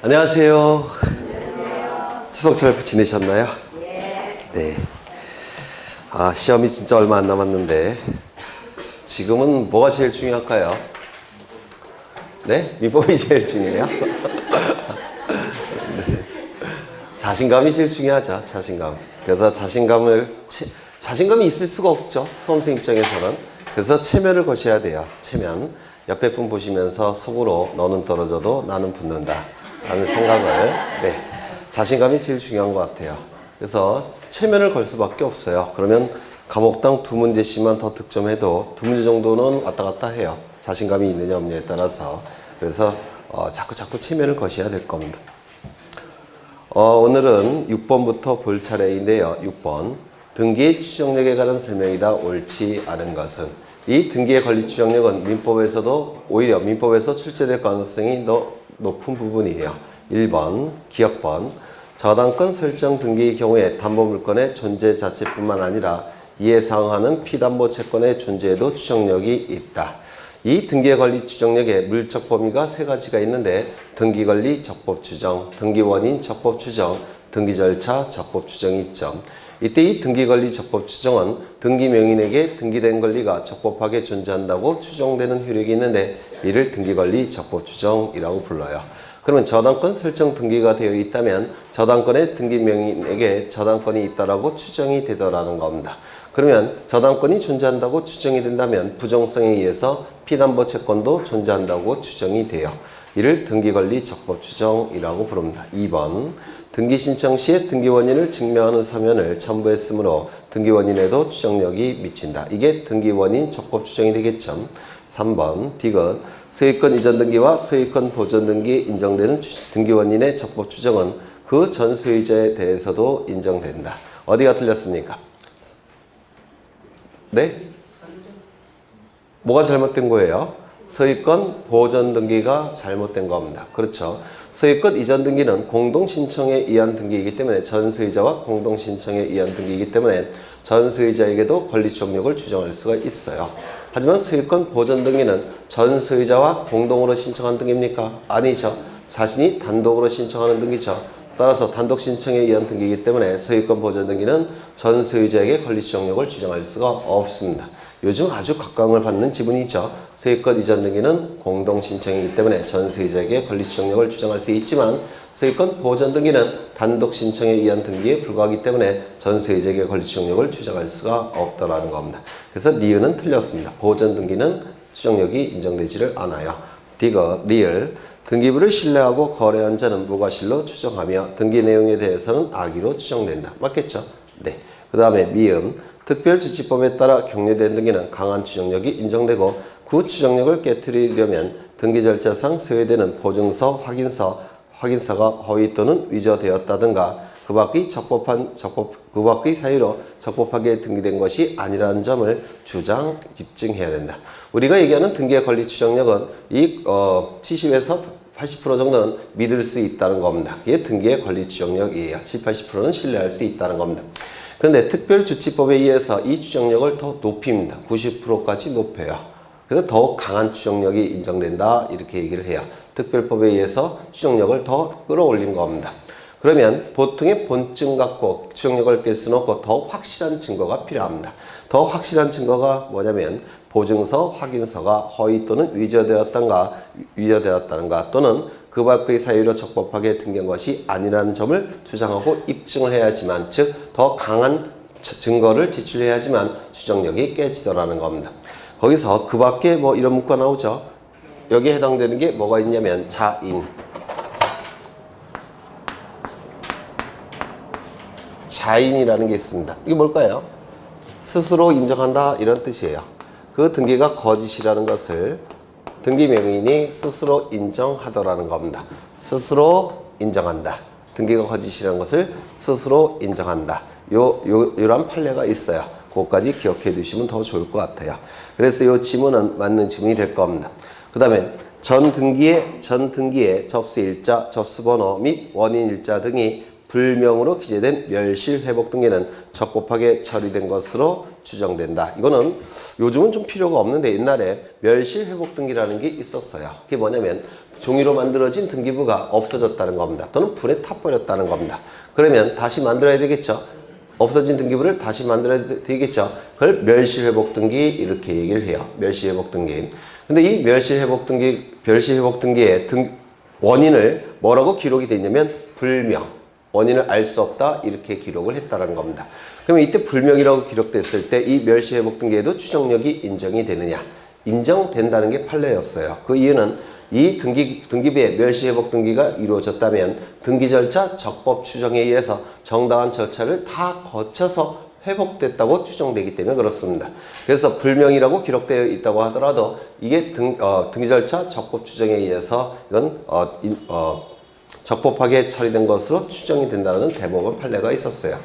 안녕하세요. 추석 잘 지내셨나요? 네. 시험이 진짜 얼마 안 남았는데 지금은 뭐가 제일 중요할까요? 네? 민법이 제일 중요해요? 네. 자신감이 제일 중요하죠. 자신감. 그래서 자신감이 있을 수가 없죠. 수험생 입장에서는. 그래서 체면을 거셔야 돼요. 체면. 옆에 분 보시면서 속으로 너는 떨어져도 나는 붙는다 라는 생각을, 자신감이 제일 중요한 것 같아요. 그래서 체면을 걸 수밖에 없어요. 그러면 과목당 2문제씩만 더 득점해도 2문제 정도는 왔다 갔다 해요. 자신감이 있느냐 없느냐에 따라서. 그래서 자꾸 체면을 거셔야 될 겁니다. 오늘은 6번부터 볼 차례인데요. 6번. 등기의 추정력에 관한 설명이다. 옳지 않은 것은. 이 등기의 권리 추정력은 민법에서도 오히려 민법에서 출제될 가능성이 높은 부분이에요. 1번, 기억번. 저당권 설정 등기의 경우에 담보물건의 존재 자체뿐만 아니라 이에 상응하는 피담보 채권의 존재에도 추정력이 있다. 이 등기의 권리 추정력의 물적 범위가 세 가지가 있는데 등기권리 적법 추정, 등기원인 적법 추정, 등기절차 적법 추정이 있죠. 이때 이 등기권리 적법 추정은 등기명인에게 등기된 권리가 적법하게 존재한다고 추정되는 효력이 있는데 이를 등기권리 적법 추정이라고 불러요. 그러면 저당권 설정 등기가 되어 있다면 저당권의 등기명인에게 저당권이 있다라고 추정이 되더라는 겁니다. 그러면 저당권이 존재한다고 추정이 된다면 부정성에 의해서 피담보 채권도 존재한다고 추정이 돼요. 이를 등기권리 적법 추정이라고 부릅니다. 2번. 등기 신청 시에 등기원인을 증명하는 서면을 첨부했으므로 등기원인에도 추정력이 미친다. 이게 등기원인 적법 추정이 되겠죠. 3번. 디귿. 소유권 이전 등기와 소유권 보존 등기에 인정되는 등기원인의 적법 추정은 그 전 소유자에 대해서도 인정된다. 어디가 틀렸습니까? 네? 뭐가 잘못된 거예요? 소유권 보존 등기가 잘못된 겁니다. 그렇죠. 소유권 이전 등기는 공동신청에 의한 등기이기 때문에 전 소유자와 공동신청에 의한 등기이기 때문에 전 소유자에게도 권리 추정력을 추정할 수가 있어요. 하지만 소유권 보존 등기는 전 소유자와 공동으로 신청한 등기입니까? 아니죠. 자신이 단독으로 신청하는 등기죠. 따라서 단독 신청에 의한 등기이기 때문에 소유권 보존 등기는 전 소유자에게 권리 추정력을 추정할 수가 없습니다. 요즘 아주 각광을 받는 지분이죠. 소유권 이전 등기는 공동 신청이기 때문에 전 소유자에게 권리 추정력을 추정할 수 있지만 소유권 보존 등기는 단독 신청에 의한 등기에 불과하기 때문에 전 소유자에게 권리 추정력을 추정할 수가 없다라는 겁니다. 그래서 니은은 틀렸습니다. 보존 등기는 추정력이 인정되지를 않아요. 디귿, 리을. 등기부를 신뢰하고 거래한 자는 무과실로 추정하며 등기 내용에 대해서는 악의로 추정된다. 맞겠죠? 네. 그 다음에 미음. 특별조치법에 따라 격려된 등기는 강한 추정력이 인정되고 그 추정력을 깨트리려면 등기 절차상 소요되는 보증서, 확인서가 허위 또는 위조되었다든가 그 밖의 사유로 적법하게 등기된 것이 아니라는 점을 집증해야 된다. 우리가 얘기하는 등기의 권리 추정력은 이 70에서 80% 정도는 믿을 수 있다는 겁니다. 이게 등기의 권리 추정력이에요. 70, 80%는 신뢰할 수 있다는 겁니다. 그런데 특별조치법에 의해서 이 추정력을 더 높입니다. 90%까지 높여요. 그래서 더 강한 추정력이 인정된다 이렇게 얘기를 해요. 특별법에 의해서 추정력을 더 끌어올린 겁니다. 그러면 보통의 본증 갖고 추정력을 깰 수는 없고 더 확실한 증거가 필요합니다. 더 확실한 증거가 뭐냐면 보증서, 확인서가 허위 또는 위조되었다는가 또는 그 밖의 사유로 적법하게 등기한 것이 아니라는 점을 주장하고 입증을 해야지만 즉 더 강한 증거를 제출해야지만 추정력이 깨지더라는 겁니다. 거기서 그 밖에 뭐 이런 문구가 나오죠. 여기에 해당되는 게 뭐가 있냐면 자인이라는 게 있습니다. 이게 뭘까요? 스스로 인정한다 이런 뜻이에요. 그 등기가 거짓이라는 것을 등기명인이 스스로 인정하더라는 겁니다. 스스로 인정한다. 등기가 거짓이라는 것을 스스로 인정한다. 요런 판례가 있어요. 그것까지 기억해 두시면 더 좋을 것 같아요. 그래서 이 지문은 맞는 지문이 될 겁니다. 그 다음에 전 등기의 접수일자, 접수번호 및 원인일자 등이 불명으로 기재된 멸실회복 등기는 적법하게 처리된 것으로 추정된다. 이거는 요즘은 좀 필요가 없는데 옛날에 멸실회복 등기라는 게 있었어요. 그게 뭐냐면 종이로 만들어진 등기부가 없어졌다는 겁니다. 또는 불에 타버렸다는 겁니다. 그러면 다시 만들어야 되겠죠. 없어진 등기부를 다시 만들어야 되겠죠. 그걸 멸실회복 등기 이렇게 얘기를 해요. 멸실회복 등기. 근데 이 멸실회복 등기의 원인을 뭐라고 기록이 돼 있냐면 불명. 원인을 알 수 없다 이렇게 기록을 했다는 겁니다. 그러면 이때 불명이라고 기록됐을 때 이 멸실회복 등기에도 추정력이 인정이 되느냐? 인정된다는 게 판례였어요. 그 이유는 이 등기부의 멸실회복 등기가 이루어졌다면 등기 절차 적법 추정에 의해서 정당한 절차를 다 거쳐서 회복됐다고 추정되기 때문에 그렇습니다. 그래서 불명이라고 기록되어 있다고 하더라도 이게 등기 절차 적법 추정에 의해서 이건 적법하게 처리된 것으로 추정이 된다는 대법원 판례가 있었어요.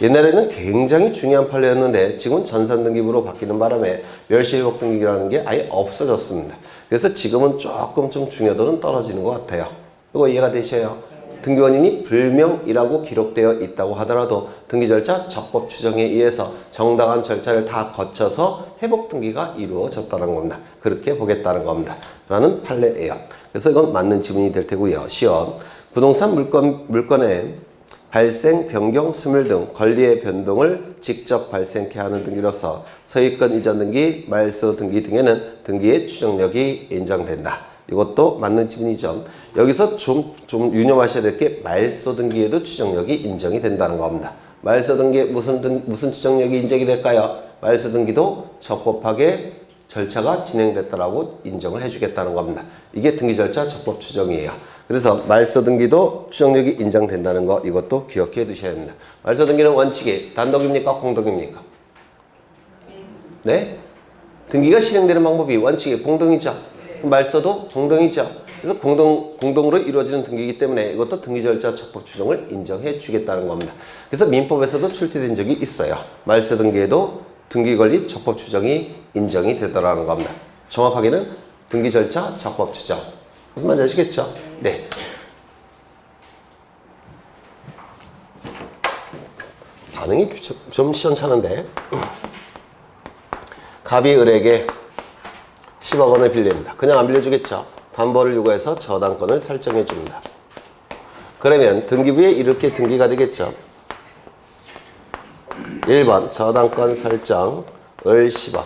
옛날에는 굉장히 중요한 판례였는데 지금은 전산등기부로 바뀌는 바람에 멸실회복 등기라는 게 아예 없어졌습니다. 그래서 지금은 조금 좀 중요도는 떨어지는 것 같아요. 이거 이해가 되셔요? 등기 원인이 불명이라고 기록되어 있다고 하더라도 등기 절차 적법 추정에 의해서 정당한 절차를 다 거쳐서 회복 등기가 이루어졌다는 겁니다. 그렇게 보겠다는 겁니다. 라는 판례예요. 그래서 이건 맞는 지문이 될 테고요. 시험. 부동산 물건의 발생, 변경, 소멸 등 권리의 변동을 직접 발생케 하는 등기로서 소유권 이전 등기, 말소 등기 등에는 등기의 추정력이 인정된다. 이것도 맞는 지문이죠. 여기서 좀 유념하셔야 될 게 말소 등기에도 추정력이 인정이 된다는 겁니다. 말소 등기에 무슨 추정력이 인정이 될까요? 말소 등기도 적법하게 절차가 진행됐다라고 인정을 해주겠다는 겁니다. 이게 등기 절차 적법 추정이에요. 그래서 말소 등기도 추정력이 인정된다는 거 이것도 기억해 두셔야 됩니다. 말소 등기는 원칙이 단독입니까? 공동입니까? 네? 등기가 실행되는 방법이 원칙이 공동이죠. 말소도 공동이죠. 그래서 공동으로 이루어지는 등기이기 때문에 이것도 등기 절차 적법 추정을 인정해 주겠다는 겁니다. 그래서 민법에서도 출제된 적이 있어요. 말소 등기에도 등기 권리 적법 추정이 인정이 되더라는 겁니다. 정확하게는 등기 절차 적법 추정. 무슨 말인지 아시겠죠? 네. 반응이 좀 시원찮은데. 갑이 을에게 10억 원을 빌립니다. 그냥 안 빌려주겠죠? 담보를 요구해서 저당권을 설정해 줍니다. 그러면 등기부에 이렇게 등기가 되겠죠? 1번 저당권 설정 을 10억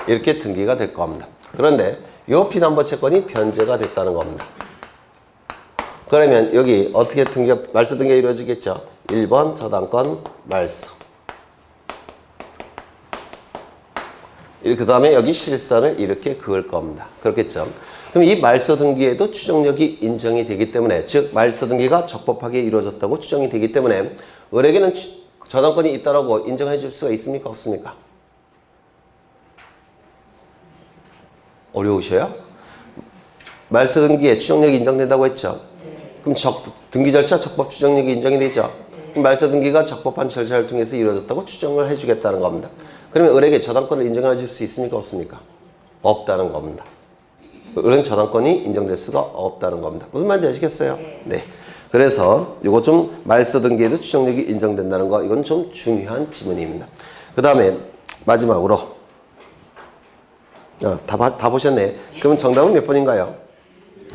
이렇게 등기가 될 겁니다. 그런데 이 피담보 채권이 변제가 됐다는 겁니다. 그러면 여기 어떻게 말소 등기가 이루어지겠죠? 1번 저당권 말소. 그 다음에 여기 실선을 이렇게 그을 겁니다. 그렇겠죠? 그럼 이 말소 등기에도 추정력이 인정이 되기 때문에, 즉 말소 등기가 적법하게 이루어졌다고 추정이 되기 때문에 을에게는 저당권이 있다라고 인정해 줄 수가 있습니까? 없습니까? 어려우셔요? 말소 등기에 추정력이 인정된다고 했죠? 그럼 등기 절차 적법 추정력이 인정이 되죠? 그럼 말소 등기가 적법한 절차를 통해서 이루어졌다고 추정을 해주겠다는 겁니다. 그러면 을에게 저당권을 인정해 줄 수 있습니까? 없습니까? 없다는 겁니다. 을은 저당권이 인정될 수가 없다는 겁니다. 무슨 말인지 아시겠어요? 네. 그래서 이거 좀 말소 등기에도 추정력이 인정된다는 거, 이건 좀 중요한 지문입니다. 그 다음에 마지막으로 다 보셨네. 그러면 정답은 몇 번인가요?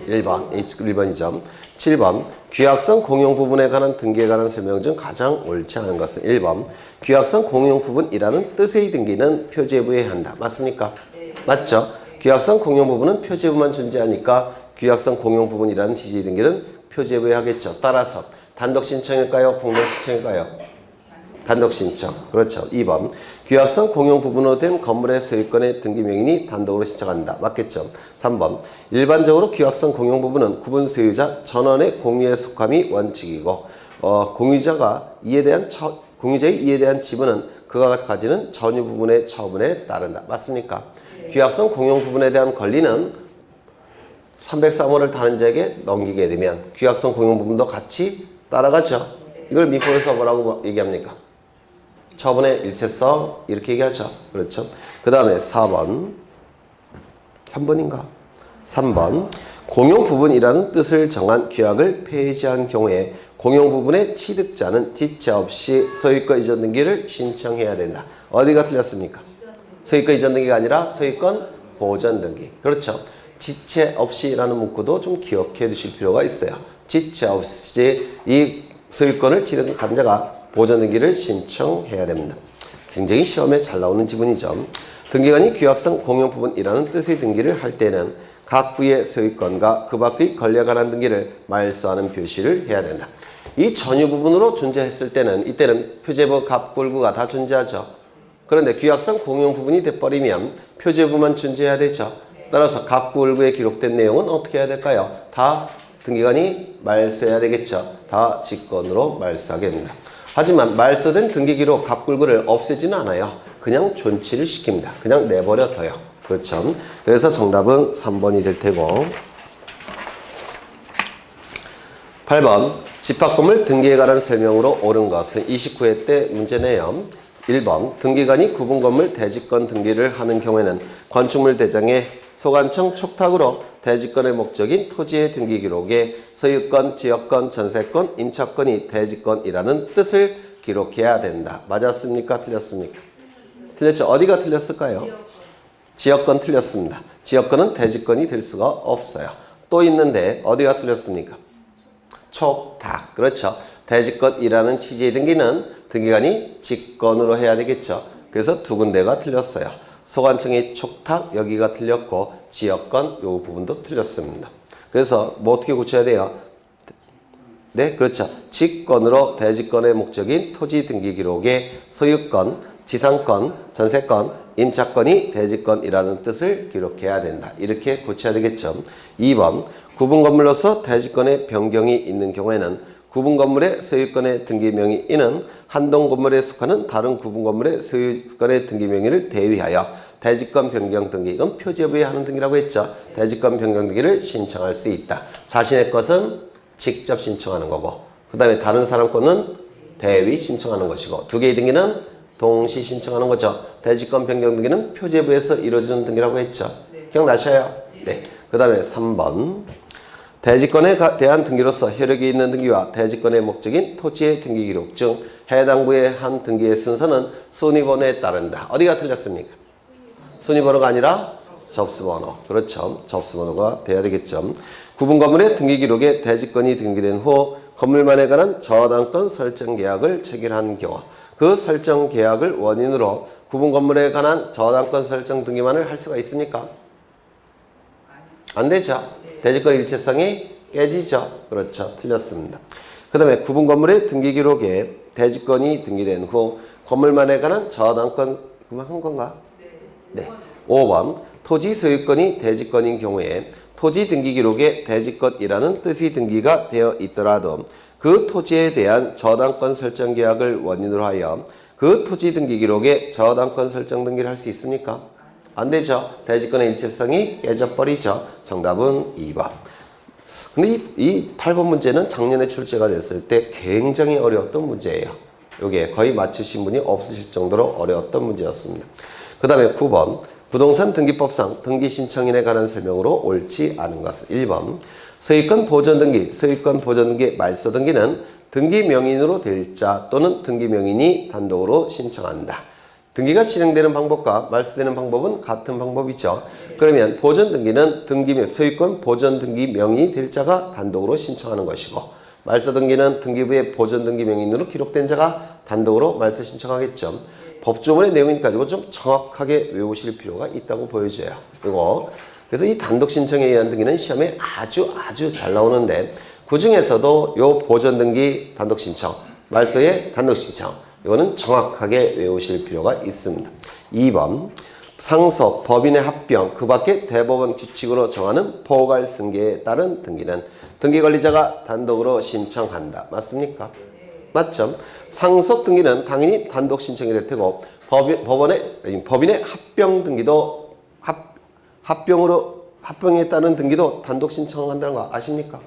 1번. 1번이죠. 7번. 규약성 공용 부분에 관한 등기에 관한 설명 중 가장 옳지 않은 것은 1번. 규약성 공용 부분이라는 뜻의 등기는 표제부에 한다. 맞습니까? 네. 맞죠? 규약성 공용 부분은 표제부만 존재하니까 규약성 공용 부분이라는 지지 등기는 표제부에 하겠죠. 따라서 단독 신청일까요? 공동 신청일까요? 단독 신청. 그렇죠. 2번. 규약성 공용 부분으로 된 건물의 소유권의 등기 명인이 단독으로 신청한다. 맞겠죠. 3번. 일반적으로 규약성 공용 부분은 구분 소유자 전원의 공유에 속함이 원칙이고 공유자의 이에 대한 지분은 그가 가지는 전유 부분의 처분에 따른다. 맞습니까? 네. 규약성 공용 부분에 대한 권리는 303호를 다른 자에게 넘기게 되면 규약성 공용 부분도 같이 따라가죠. 이걸 민법에서 뭐라고 얘기합니까? 처분의 일체성 이렇게 얘기하죠. 그렇죠. 그 다음에 4번 3번인가? 3번 공용 부분이라는 뜻을 정한 규약을 폐지한 경우에 공용 부분의 취득자는 지체 없이 소유권 이전 등기를 신청해야 된다. 어디가 틀렸습니까? 소유권 이전 등기가 아니라 소유권 보전 등기. 그렇죠. 지체 없이라는 문구도 좀 기억해 두실 필요가 있어요. 지체 없이 이 소유권을 취득한 감자가 보전 등기를 신청해야 됩니다. 굉장히 시험에 잘 나오는 지문이죠. 등기관이 규약상 공용 부분이라는 뜻의 등기를 할 때는 각 부의 소유권과 그 밖의 권리에 관한 등기를 말소하는 표시를 해야 된다. 이 전유 부분으로 존재했을 때는 이때는 표제부 갑골구가 다 존재하죠. 그런데 규약상 공용 부분이 돼버리면 표제부만 존재해야 되죠. 따라서 갑골구에 기록된 내용은 어떻게 해야 될까요? 다 등기관이 말소해야 되겠죠. 다 직권으로 말소하게 됩니다. 하지만 말소된 등기기록 갑골구를 없애지는 않아요. 그냥 존치를 시킵니다. 그냥 내버려 둬요. 그렇죠. 그래서 정답은 3번이 될 테고 8번 집합건물 등기에 관한 설명으로 옳은 것은 29회 때 문제네요. 1번 등기관이 구분건물 대지권 등기를 하는 경우에는 건축물 대장에 소관청 촉탁으로 대지권의 목적인 토지의 등기 기록에 소유권, 지역권, 전세권, 임차권이 대지권이라는 뜻을 기록해야 된다. 맞았습니까? 틀렸습니까? 틀렸죠. 어디가 틀렸을까요? 지역권 틀렸습니다. 지역권은 대지권이 될 수가 없어요. 또 있는데 어디가 틀렸습니까? 촉탁. 그렇죠. 대지권이라는 취지의 등기는 등기관이 직권으로 해야 되겠죠. 그래서 두 군데가 틀렸어요. 소관청의 촉탁 여기가 틀렸고 지역권 요 부분도 틀렸습니다. 그래서 뭐 어떻게 고쳐야 돼요? 네, 그렇죠. 직권으로 대지권의 목적인 토지 등기 기록에 소유권, 지상권, 전세권, 임차권이 대지권이라는 뜻을 기록해야 된다. 이렇게 고쳐야 되겠죠. 2번 구분건물로서 대지권의 변경이 있는 경우에는 구분건물의 소유권의 등기 명의인은 한동 건물에 속하는 다른 구분건물의 소유권의 등기 명의를 대위하여 대지권 변경 등기, 이건 표제부에 하는 등기라고 했죠. 대지권 변경 등기를 신청할 수 있다. 자신의 것은 직접 신청하는 거고 그 다음에 다른 사람 거는 대위 신청하는 것이고 두 개의 등기는 동시 신청하는 거죠. 대지권 변경 등기는 표제부에서 이루어지는 등기라고 했죠. 기억나셔요? 네. 그 다음에 3번 대지권에 대한 등기로서 효력이 있는 등기와 대지권의 목적인 토지의 등기 기록 중 해당 부의 한 등기의 순서는 순위번호에 따른다. 어디가 틀렸습니까? 순위번호가 아니라 접수번호. 그렇죠. 접수번호가 돼야 되겠죠. 구분 건물의 등기 기록에 대지권이 등기된 후 건물만에 관한 저당권 설정 계약을 체결한 경우 그 설정 계약을 원인으로 구분 건물에 관한 저당권 설정 등기만을 할 수가 있습니까? 안 되죠. 대지권 일체성이 깨지죠. 그렇죠. 틀렸습니다. 그 다음에 구분 건물의 등기 기록에 대지권이 등기된 후 건물만에 관한 저당권 그만 한 건가? 네. 5번 토지 소유권이 대지권인 경우에 토지 등기 기록에 대지권이라는 뜻의 등기가 되어 있더라도 그 토지에 대한 저당권 설정 계약을 원인으로 하여 그 토지 등기 기록에 저당권 설정 등기를 할 수 있습니까? 안 되죠. 대지권의 일체성이 깨져버리죠. 정답은 2번. 근데 이 8번 문제는 작년에 출제가 됐을 때 굉장히 어려웠던 문제예요. 이게 거의 맞추신 분이 없으실 정도로 어려웠던 문제였습니다. 그 다음에 9번 부동산 등기법상 등기 신청인에 관한 설명으로 옳지 않은 것은 1번 소유권 보전 등기, 소유권 보전 등기, 말소 등기는 등기 명인으로 될 자 또는 등기 명인이 단독으로 신청한다. 등기가 실행되는 방법과 말소되는 방법은 같은 방법이죠. 그러면 보전 등기는 소유권 보전 등기 명인이 될 자가 단독으로 신청하는 것이고 말소 등기는 등기부의 보전 등기 명인으로 기록된 자가 단독으로 말소 신청하겠죠. 법조문의 내용이니까 이거 좀 정확하게 외우실 필요가 있다고 보여져요. 그래서 이 단독 신청에 의한 등기는 시험에 아주 잘 나오는데 그 중에서도 요 보전 등기 단독 신청, 말소의 단독 신청 이거는 정확하게 외우실 필요가 있습니다. 2번 상속, 법인의 합병, 그 밖에 대법원 규칙으로 정하는 포괄 승계에 따른 등기는 등기관리자가 단독으로 신청한다. 맞습니까? 맞죠? 상속 등기는 당연히 단독 신청이 될 테고 법인의 합병 등기도 합병에 따른 등기도 단독 신청한다는 거 아십니까?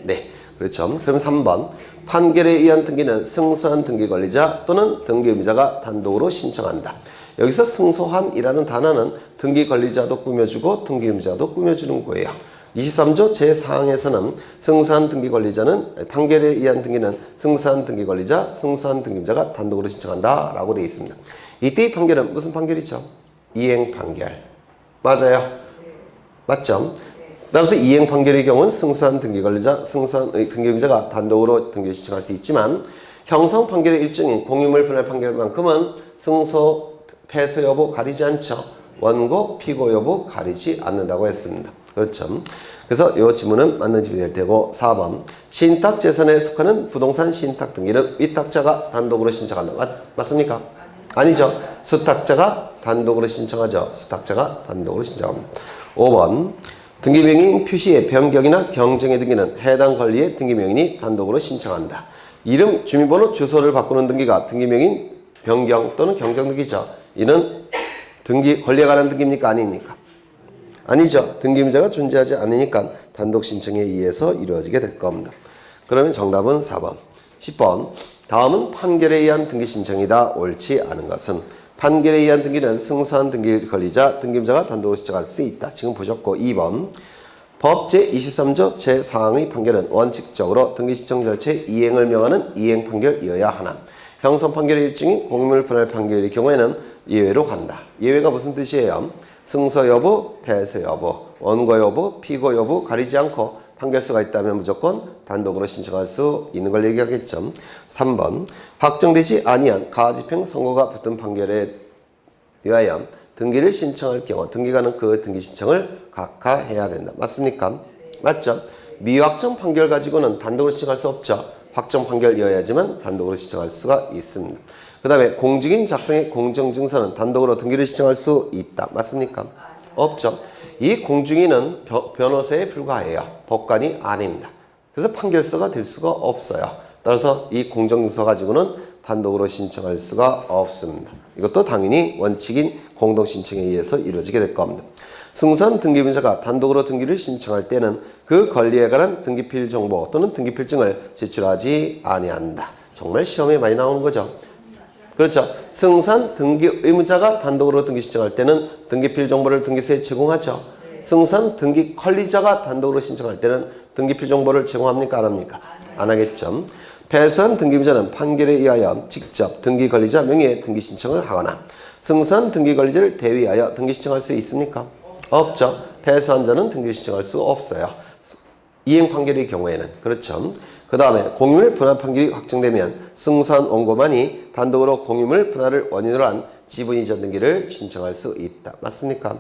네. 그렇죠. 그럼 3번 판결에 의한 등기는 승소한 등기관리자 또는 등기의무자가 단독으로 신청한다. 여기서 승소한이라는 단어는 등기관리자도 꾸며주고 등기의무자도 꾸며주는 거예요. 23조 제4항에서는 승소한 등기 권리자는 판결에 의한 등기는 승소한 등기 권리자, 승소한 등기자가 단독으로 신청한다 라고 되어 있습니다. 이때의 판결은 무슨 판결이죠? 이행 판결. 맞아요? 맞죠? 따라서 이행 판결의 경우는 승소한 등기 권리자, 승소한 등기자가 단독으로 등기를 신청할 수 있지만 형성 판결의 일종인 공유물 분할 판결만큼은 승소, 패소 여부 가리지 않죠. 원고, 피고 여부 가리지 않는다고 했습니다. 그렇죠. 그래서 이 지문은 맞는 지문이 될 테고 4번 신탁 재산에 속하는 부동산 신탁 등기를 위탁자가 단독으로 신청한다. 맞습니까? 아니죠. 수탁자가 단독으로 신청하죠. 수탁자가 단독으로 신청합니다. 5번 등기명의 표시의 변경이나 경정의 등기는 해당 권리의 등기명인이 단독으로 신청한다. 이름, 주민번호, 주소를 바꾸는 등기가 등기명인 변경 또는 경정 등기죠. 이는 등기 권리에 관한 등기입니까? 아닙니까? 아니죠. 등기임자가 존재하지 않으니까 단독 신청에 의해서 이루어지게 될 겁니다. 그러면 정답은 4번. 10번. 다음은 판결에 의한 등기 신청이다. 옳지 않은 것은 판결에 의한 등기는 승소한 등기 권리자, 등기임자가 단독으로 신청할 수 있다. 지금 보셨고 2번. 법 제23조 제4항의 판결은 원칙적으로 등기 신청 절차의 이행을 명하는 이행 판결이어야 하나 형성 판결의 일종인 공유물 분할 판결의 경우에는 예외로 간다. 예외가 무슨 뜻이에요? 승소 여부, 패소 여부, 원고 여부, 피고 여부 가리지 않고 판결서가 있다면 무조건 단독으로 신청할 수 있는 걸 얘기하겠죠. 3번 확정되지 아니한 가집행 선고가 붙은 판결에 의하여 등기를 신청할 경우 등기관은 그 등기 신청을 각하해야 된다. 맞습니까? 맞죠? 미확정 판결 가지고는 단독으로 신청할 수 없죠. 확정 판결이어야지만 단독으로 신청할 수가 있습니다. 그 다음에 공증인 작성의 공정증서는 단독으로 등기를 신청할 수 있다. 맞습니까? 없죠. 이 공증인은 변호사에 불과해요. 법관이 아닙니다. 그래서 판결서가 될 수가 없어요. 따라서 이 공정증서 가지고는 단독으로 신청할 수가 없습니다. 이것도 당연히 원칙인 공동신청에 의해서 이루어지게 될 겁니다. 승소한 등기임자가 단독으로 등기를 신청할 때는 그 권리에 관한 등기필 정보 또는 등기필증을 제출하지 아니한다. 정말 시험에 많이 나오는 거죠. 그렇죠. 승소한 등기의무자가 단독으로 등기 신청할 때는 등기필 정보를 등기소에 제공하죠. 승소한 등기 권리자가 단독으로 신청할 때는 등기필 정보를 제공합니까? 안 합니까? 안 하겠죠. 패소한 등기임자는 판결에 의하여 직접 등기 권리자 명의의 등기 신청을 하거나 승소한 등기 권리자를 대위하여 등기 신청할 수 있습니까? 없죠. 패소한 자는 등기 신청할 수 없어요. 이행 판결의 경우에는. 그렇죠. 그 다음에 공유물 분할 판결이 확정되면 승소한 원고만이 단독으로 공유물 분할을 원인으로 한 지분 이전 등기를 신청할 수 있다. 맞습니까?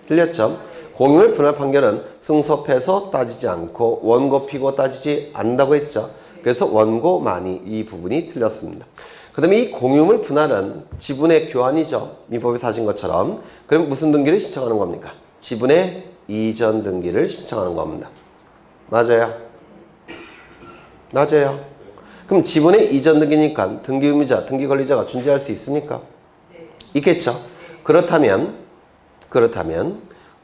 틀렸죠? 공유물 분할 판결은 승소, 패소 따지지 않고 원고, 피고 따지지 않는다고 했죠. 그래서 원고만이 이 부분이 틀렸습니다. 그 다음에 이 공유물 분할은 지분의 교환이죠. 민법에서 하신 것처럼. 그럼 무슨 등기를 신청하는 겁니까? 지분의 이전 등기를 신청하는 겁니다. 맞아요? 맞아요. 그럼 지분의 이전 등기니까 등기 의무자, 등기 권리자가 존재할 수 있습니까? 있겠죠. 그렇다면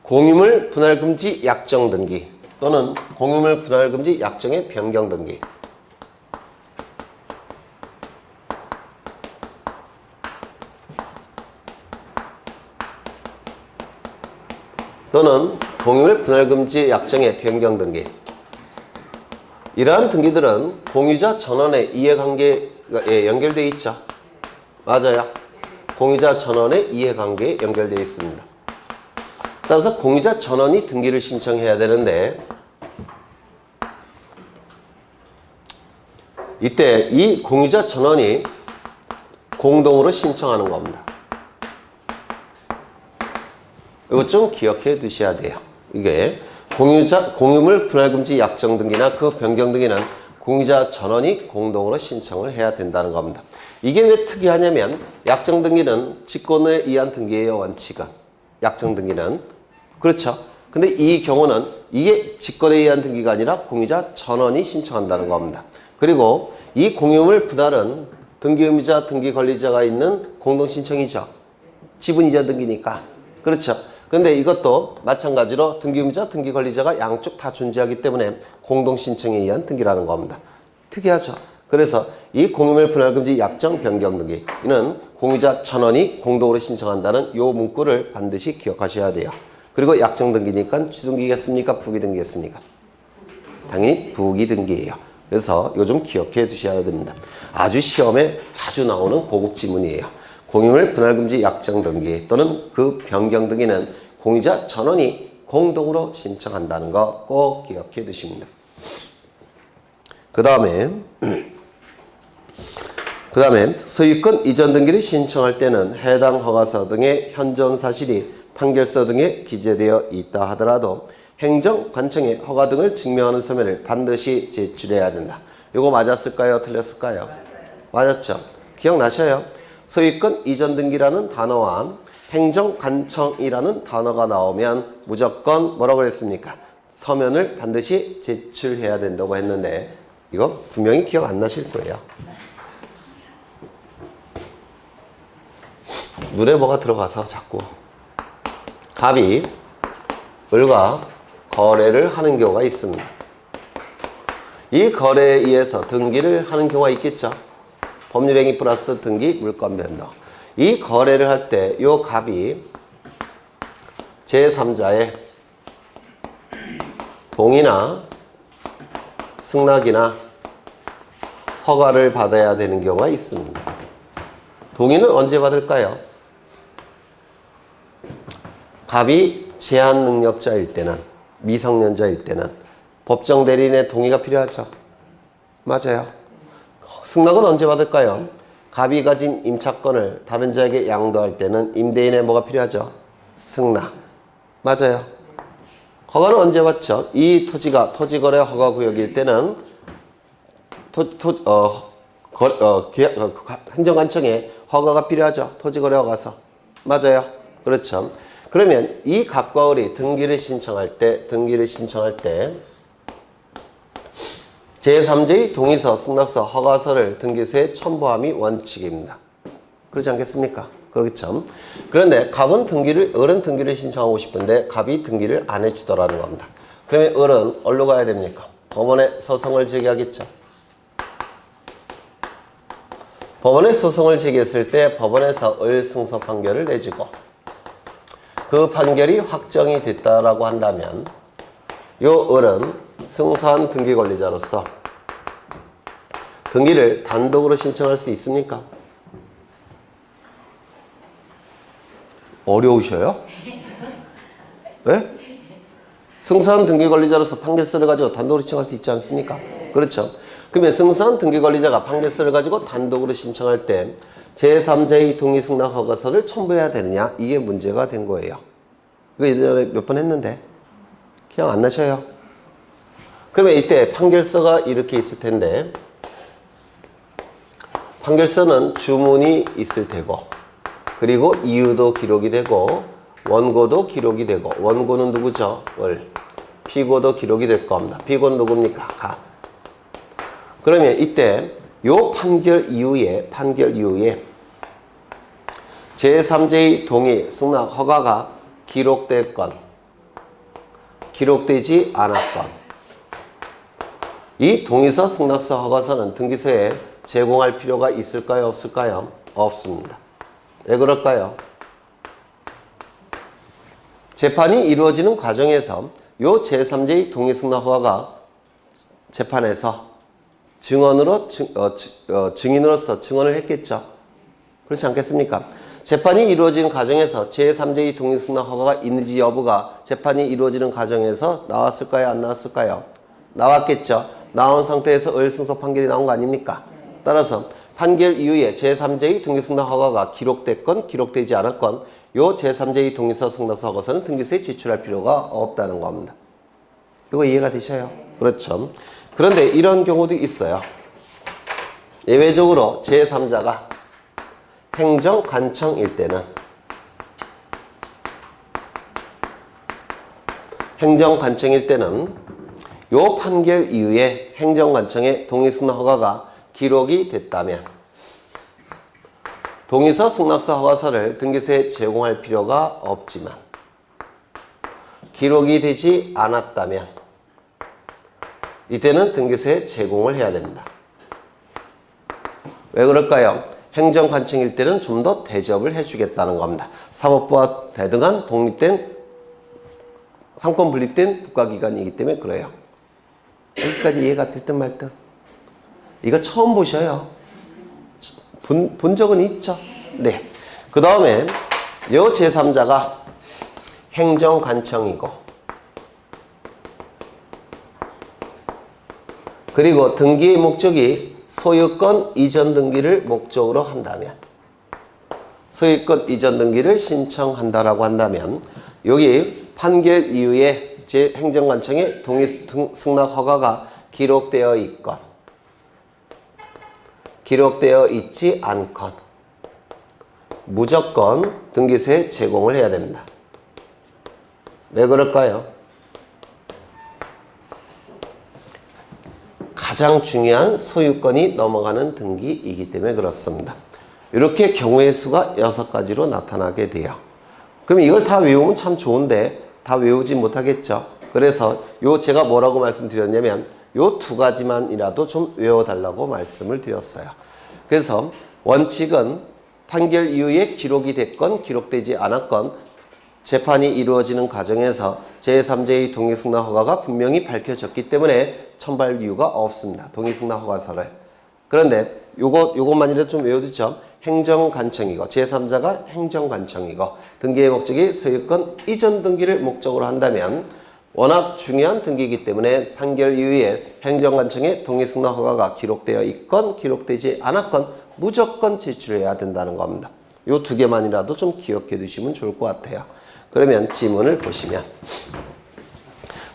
공유물 분할 금지 약정 등기 또는 공유물 분할 금지 약정의 변경 등기 또는 공유물 분할 금지 약정의 변경 등기 이러한 등기들은 공유자 전원의 이해관계에 연결되어 있죠. 맞아요. 공유자 전원의 이해관계에 연결되어 있습니다. 따라서 공유자 전원이 등기를 신청해야 되는데 이때 이 공유자 전원이 공동으로 신청하는 겁니다. 이것 좀 기억해 두셔야 돼요. 이게 공유물 분할금지 약정 등기나 그 변경 등기는 공유자 전원이 공동으로 신청을 해야 된다는 겁니다. 이게 왜 특이하냐면 약정 등기는 직권에 의한 등기예요. 원칙은. 약정 등기는. 그렇죠. 근데 이 경우는 이게 직권에 의한 등기가 아니라 공유자 전원이 신청한다는 겁니다. 그리고 이 공유물 분할은 등기의무자, 등기권리자가 있는 공동신청이죠. 지분이전 등기니까. 그렇죠. 근데 이것도 마찬가지로 등기의무자, 등기권리자가 양쪽 다 존재하기 때문에 공동신청에 의한 등기라는 겁니다. 특이하죠. 그래서 이 공유물 분할금지 약정 변경 등기 이는 공유자 전원이 공동으로 신청한다는 이 문구를 반드시 기억하셔야 돼요. 그리고 약정 등기니까 주등기겠습니까? 부기등기겠습니까? 당연히 부기등기예요. 그래서 요즘 기억해 두셔야 됩니다. 아주 시험에 자주 나오는 고급 지문이에요. 공유물 분할금지 약정 등기 또는 그 변경 등기는 공유자 전원이 공동으로 신청한다는 거 꼭 기억해 두십니다. 그 다음에 소유권 이전 등기를 신청할 때는 해당 허가서 등의 현존 사실이 판결서 등에 기재되어 있다 하더라도 행정관청에 허가 등을 증명하는 서면을 반드시 제출해야 된다. 이거 맞았을까요? 틀렸을까요? 맞았죠? 기억나셔요? 소유권 이전 등기라는 단어와 행정관청이라는 단어가 나오면 무조건 뭐라고 그랬습니까? 서면을 반드시 제출해야 된다고 했는데 이거 분명히 기억 안 나실 거예요. 눈에 뭐가 들어가서 자꾸 갑이 을과 거래를 하는 경우가 있습니다. 이 거래에 의해서 등기를 하는 경우가 있겠죠. 법률행위 플러스 등기 물권 변동. 이 거래를 할 때 이 갑이 제3자의 동의나 승낙이나 허가를 받아야 되는 경우가 있습니다. 동의는 언제 받을까요? 갑이 제한 능력자일 때는, 미성년자일 때는 법정 대리인의 동의가 필요하죠. 맞아요. 승낙은 언제 받을까요? 갑이 가진 임차권을 다른 자에게 양도할 때는 임대인의 뭐가 필요하죠? 승낙. 맞아요. 허가는 언제 받죠? 이 토지가 토지거래 허가구역일 때는 행정관청에 허가가 필요하죠. 토지거래 허가서. 맞아요. 그렇죠. 그러면 이 갑과 을이 등기를 신청할 때 제3자의 동의서, 승낙서, 허가서를 등기소에 첨부함이 원칙입니다. 그렇지 않겠습니까? 그렇죠. 그런데 을은 등기를 신청하고 싶은데 갑이 등기를 안 해주더라는 겁니다. 그러면 을은 어디로 가야 됩니까? 법원에 소송을 제기하겠죠. 법원에 소송을 제기했을 때 법원에서 을 승소 판결을 내주고 그 판결이 확정이 됐다라고 한다면 요 을은 승소한 등기 권리자로서 등기를 단독으로 신청할 수 있습니까? 어려우셔요? 네? 승소한 등기 권리자로서 판결서를 가지고 단독으로 신청할 수 있지 않습니까? 그렇죠. 그러면 승소한 등기 권리자가 판결서를 가지고 단독으로 신청할 때 제3자의 동의 승낙 허가서를 첨부해야 되느냐? 이게 문제가 된 거예요. 이거 예전에 몇 번 했는데 기억 안 나셔요? 그러면 이때 판결서가 이렇게 있을 텐데 판결서는 주문이 있을 테고 그리고 이유도 기록이 되고 원고도 기록이 되고 원고는 누구죠? 을. 피고도 기록이 될 겁니다. 피고는 누굽니까? 가. 그러면 이때 요 판결 이후에 제3자의 동의, 승낙, 허가가 기록됐건 기록되지 않았건 이 동의서, 승낙서, 허가서는 등기소에 제공할 필요가 있을까요? 없을까요? 없습니다. 왜 그럴까요? 재판이 이루어지는 과정에서 요 제3자의 동의, 승낙, 허가가 재판에서 증인으로서 증언을 했겠죠. 그렇지 않겠습니까? 재판이 이루어지는 과정에서 제3자의 동의, 승낙, 허가가 있는지 여부가 재판이 이루어지는 과정에서 나왔을까요? 안 나왔을까요? 나왔겠죠. 나온 상태에서 을 승소 판결이 나온 거 아닙니까? 따라서 판결 이후에 제3자의 동의, 승낙, 허가가 기록됐건 기록되지 않았건 요 제3자의 동의서, 승낙서, 허가서는 등기소에 제출할 필요가 없다는 겁니다. 이거 이해가 되셔요? 그렇죠. 그런데 이런 경우도 있어요. 예외적으로 제3자가 행정관청일 때는 요 판결 이후에 행정관청의 동의, 승낙, 허가가 기록이 됐다면 동의서, 승낙서, 허가서를 등기소에 제공할 필요가 없지만 기록이 되지 않았다면 이때는 등기소에 제공을 해야 됩니다. 왜 그럴까요? 행정관청일 때는 좀 더 대접을 해주겠다는 겁니다. 사법부와 대등한 독립된 상권 분립된 국가기관이기 때문에 그래요. 여기까지 이해가 될 듯 말 듯. 이거 처음 보셔요. 본 적은 있죠? 네. 그 다음에 요 제3자가 행정관청이고 그리고 등기의 목적이 소유권 이전 등기를 목적으로 한다면 소유권 이전 등기를 신청한다라고 한다면 여기 판결 이후에 제 행정관청의 동의 승낙 허가가 기록되어 있건 기록되어 있지 않건 무조건 등기소에 제공을 해야 됩니다. 왜 그럴까요? 가장 중요한 소유권이 넘어가는 등기이기 때문에 그렇습니다. 이렇게 경우의 수가 6가지로 나타나게 돼요. 그럼 이걸 다 외우면 참 좋은데 다 외우지 못하겠죠. 그래서 제가 뭐라고 말씀드렸냐면 요 2가지만이라도 좀 외워달라고 말씀을 드렸어요. 그래서 원칙은 판결 이후에 기록이 됐건 기록되지 않았건 재판이 이루어지는 과정에서 제3자의 동의승낙 허가가 분명히 밝혀졌기 때문에 첨부할 이유가 없습니다. 동의승낙 허가서를. 그런데 요것만이라도 좀 외워두죠. 행정관청이고 제3자가 행정관청이고 등기의 목적이 소유권 이전 등기를 목적으로 한다면 워낙 중요한 등기이기 때문에 판결 이후에 행정관청의 동의승낙 허가가 기록되어 있건 기록되지 않았건 무조건 제출해야 된다는 겁니다. 요 2개만이라도 좀 기억해 두시면 좋을 것 같아요. 그러면 지문을 보시면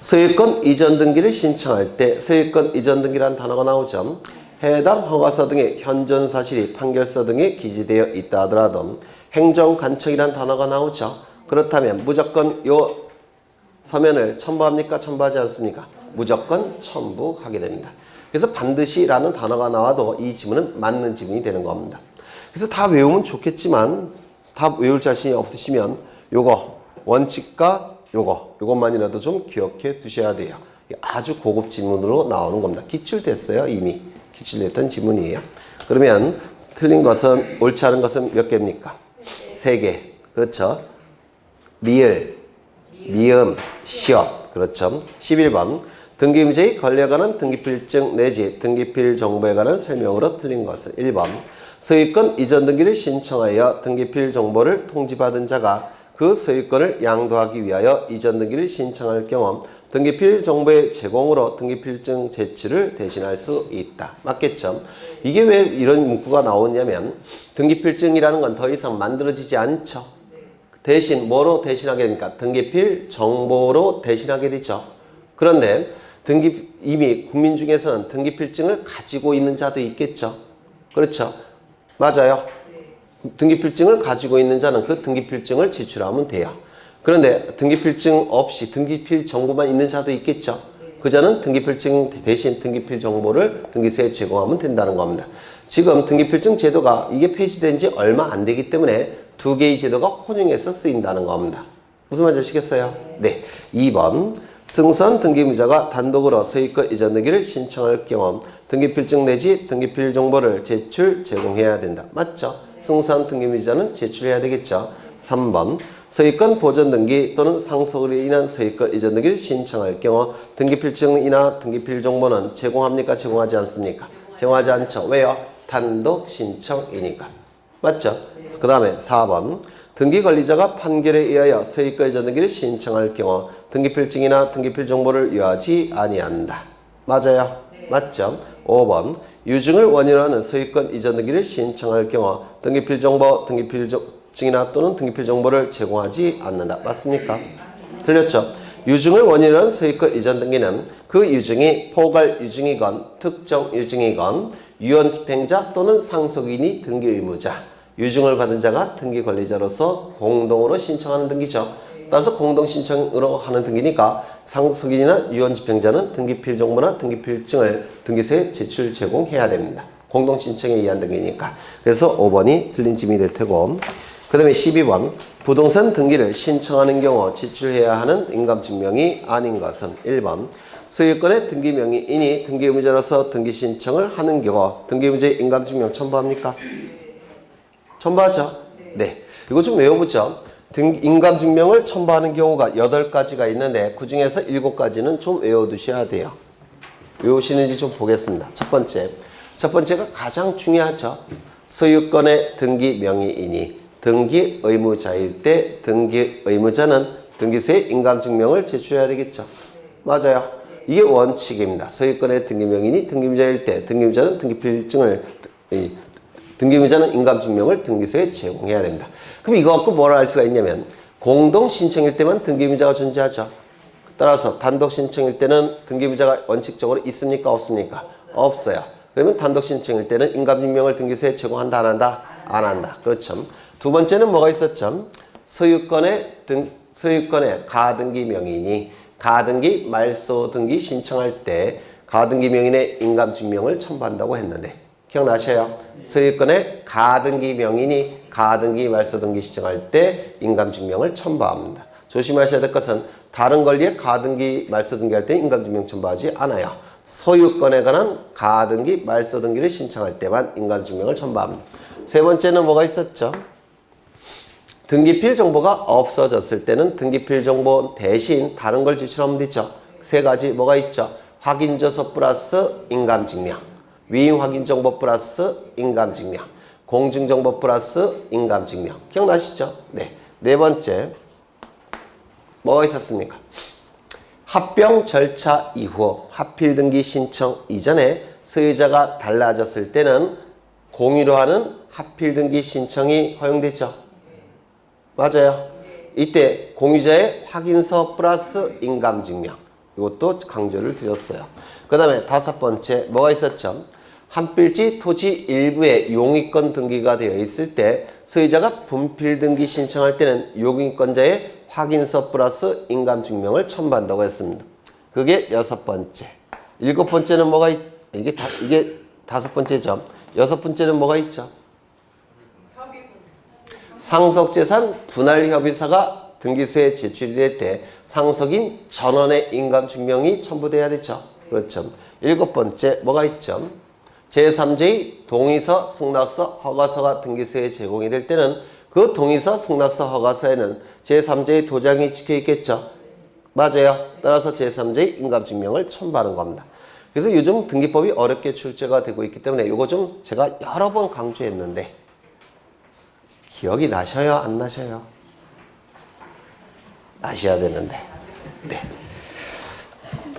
소유권 이전 등기를 신청할 때 소유권 이전 등기라는 단어가 나오죠. 해당 허가서 등의 현존 사실이 판결서 등에 기재되어 있다 하더라도 행정관청이라는 단어가 나오죠. 그렇다면 무조건 요 서면을 첨부합니까? 첨부하지 않습니까? 무조건 첨부하게 됩니다. 그래서 반드시라는 단어가 나와도 이 지문은 맞는 지문이 되는 겁니다. 그래서 다 외우면 좋겠지만 다 외울 자신이 없으시면 요거 원칙과 요것만이라도 좀 기억해 두셔야 돼요. 아주 고급 지문으로 나오는 겁니다. 기출됐어요. 이미 기출됐던 지문이에요. 그러면 틀린 것은 옳지 않은 것은 몇 개입니까? 3개. 그렇죠. 리을, 미음, 시옷. 그렇죠. 11번 등기문제에 권리에 등기필증 내지 등기필 정보에 관한 설명으로 틀린 것은 1번 소유권 이전 등기를 신청하여 등기필 정보를 통지받은 자가 그 소유권을 양도하기 위하여 이전 등기를 신청할 경우 등기필 정보의 제공으로 등기필증 제출을 대신할 수 있다. 맞겠죠? 이게 왜 이런 문구가 나오냐면 등기필증이라는 건 더 이상 만들어지지 않죠. 대신 뭐로 대신하게 됩니까? 등기필 정보로 대신하게 되죠. 그런데 이미 국민 중에서는 등기필증을 가지고 있는 자도 있겠죠. 그렇죠? 맞아요. 등기필증을 가지고 있는 자는 그 등기필증을 제출하면 돼요. 그런데 등기필증 없이 등기필 정보만 있는 자도 있겠죠. 그 자는 등기필증 대신 등기필 정보를 등기소에 제공하면 된다는 겁니다. 지금 등기필증 제도가 이게 폐지된 지 얼마 안 되기 때문에 2개의 제도가 혼용해서 쓰인다는 겁니다. 무슨 말인지 아시겠어요? 네. 2번 승선 등기무자가 단독으로 소유권 이전 등기를 신청할 경우 등기필증 내지 등기필 정보를 제공해야 된다. 맞죠? 승선 등기무자는 제출해야 되겠죠. 3번 소유권 보전 등기 또는 상속으로 인한 소유권 이전 등기를 신청할 경우 등기필증이나 등기필 정보는 제공합니까? 제공하지 않습니까? 제공하지 않죠. 왜요? 단독 신청이니까. 맞죠? 그 다음에 4번 등기관리자가 판결에 의하여 소유권 이전 등기를 신청할 경우 등기필증이나 등기필 정보를 요하지 아니한다. 맞아요? 맞죠? 5번 유증을 원인으로 하는 소유권 이전 등기를 신청할 경우 등기필 정보, 등기필증이나 또는 등기필 정보를 제공하지 않는다. 맞습니까? 틀렸죠? 유증을 원인으로 하는 소유권 이전 등기는 그 유증이 포괄 유증이건 특정 유증이건 유언 집행자 또는 상속인이 등기 의무자, 유증을 받은 자가 등기 관리자로서 공동으로 신청하는 등기죠. 따라서 공동 신청으로 하는 등기니까 상속인이나 유언 집행자는 등기필 정보나 등기필증을 등기소에 제출 제공해야 됩니다. 공동 신청에 의한 등기니까. 그래서 5번이 틀린 지문이 될 테고, 그 다음에 12번 부동산 등기를 신청하는 경우 제출해야 하는 인감증명이 아닌 것은 1번 소유권의 등기명의인이 등기의무자로서 등기 신청을 하는 경우 등기의무자의 인감증명 첨부합니까? 첨부하죠? 네. 이거 좀 외워보죠. 인감증명을 첨부하는 경우가 8가지가 있는데 그 중에서 7가지는 좀 외워두셔야 돼요. 외우시는지 좀 보겠습니다. 첫 번째가 가장 중요하죠. 소유권의 등기 명의인이 등기 의무자일 때 등기 의무자는 등기소에 인감증명을 제출해야 되겠죠. 맞아요. 이게 원칙입니다. 소유권의 등기 명의인이 등기의무자일 때 등기의무자는 등기의무자는 인감증명을 등기소에 제공해야 됩니다. 그럼 이거 갖고 뭘 알 수가 있냐면 공동 신청일 때만 등기의무자가 존재하죠. 따라서 단독 신청일 때는 등기의무자가 원칙적으로 있습니까? 없습니까? 없어요. 그러면 단독 신청일 때는 인감증명을 등기소에 제공한다, 안 한다? 안 한다. 그렇죠. 두 번째는 뭐가 있었죠? 소유권의 가등기 명의인이 가등기, 말소 등기 신청할 때 가등기 명의인의 인감증명을 첨부한다고 했는데 기억나셔요? 소유권의 가등기 명의인이 가등기, 말소 등기 신청할 때 인감증명을 첨부합니다. 조심하셔야 될 것은 다른 권리에 가등기, 말소 등기할 때 인감증명 첨부하지 않아요. 소유권에 관한 가등기, 말소 등기를 신청할 때만 인감증명을 첨부합니다. 세 번째는 뭐가 있었죠? 등기필 정보가 없어졌을 때는 등기필 정보 대신 다른 걸 제출하면 되죠. 세 가지 뭐가 있죠? 확인조서 플러스 인감증명, 위임 확인정보 플러스 인감증명, 공증정보 플러스 인감증명. 기억나시죠? 네. 네 번째 뭐가 있었습니까? 합병 절차 이후 합필 등기 신청 이전에 소유자가 달라졌을 때는 공유로 하는 합필 등기 신청이 허용되죠. 맞아요. 이때 공유자의 확인서 플러스 인감증명. 이것도 강조를 드렸어요. 그 다음에 다섯 번째 뭐가 있었죠? 한필지 토지 일부에 용의권 등기가 되어 있을 때 소유자가 분필 등기 신청할 때는 용의권자의 확인서 플러스 인감증명을 첨부한다고 했습니다. 그게 여섯 번째. 일곱 번째는 뭐가 이게 다섯 번째죠. 여섯 번째는 뭐가 있죠? 상속재산 분할협의서가 등기소에 제출이 될 때 상속인 전원의 인감증명이 첨부돼야 되죠. 그렇죠. 일곱 번째 뭐가 있죠? 제3자의 동의서, 승낙서, 허가서가 등기소에 제공이 될 때는 그 동의서, 승낙서, 허가서에는 제3자의 도장이 찍혀 있겠죠. 맞아요. 따라서 제3자의 인감증명을 첨부하는 겁니다. 그래서 요즘 등기법이 어렵게 출제가 되고 있기 때문에 이거 좀 제가 여러 번 강조했는데 기억이 나셔요? 안 나셔요? 나셔야 되는데. 네.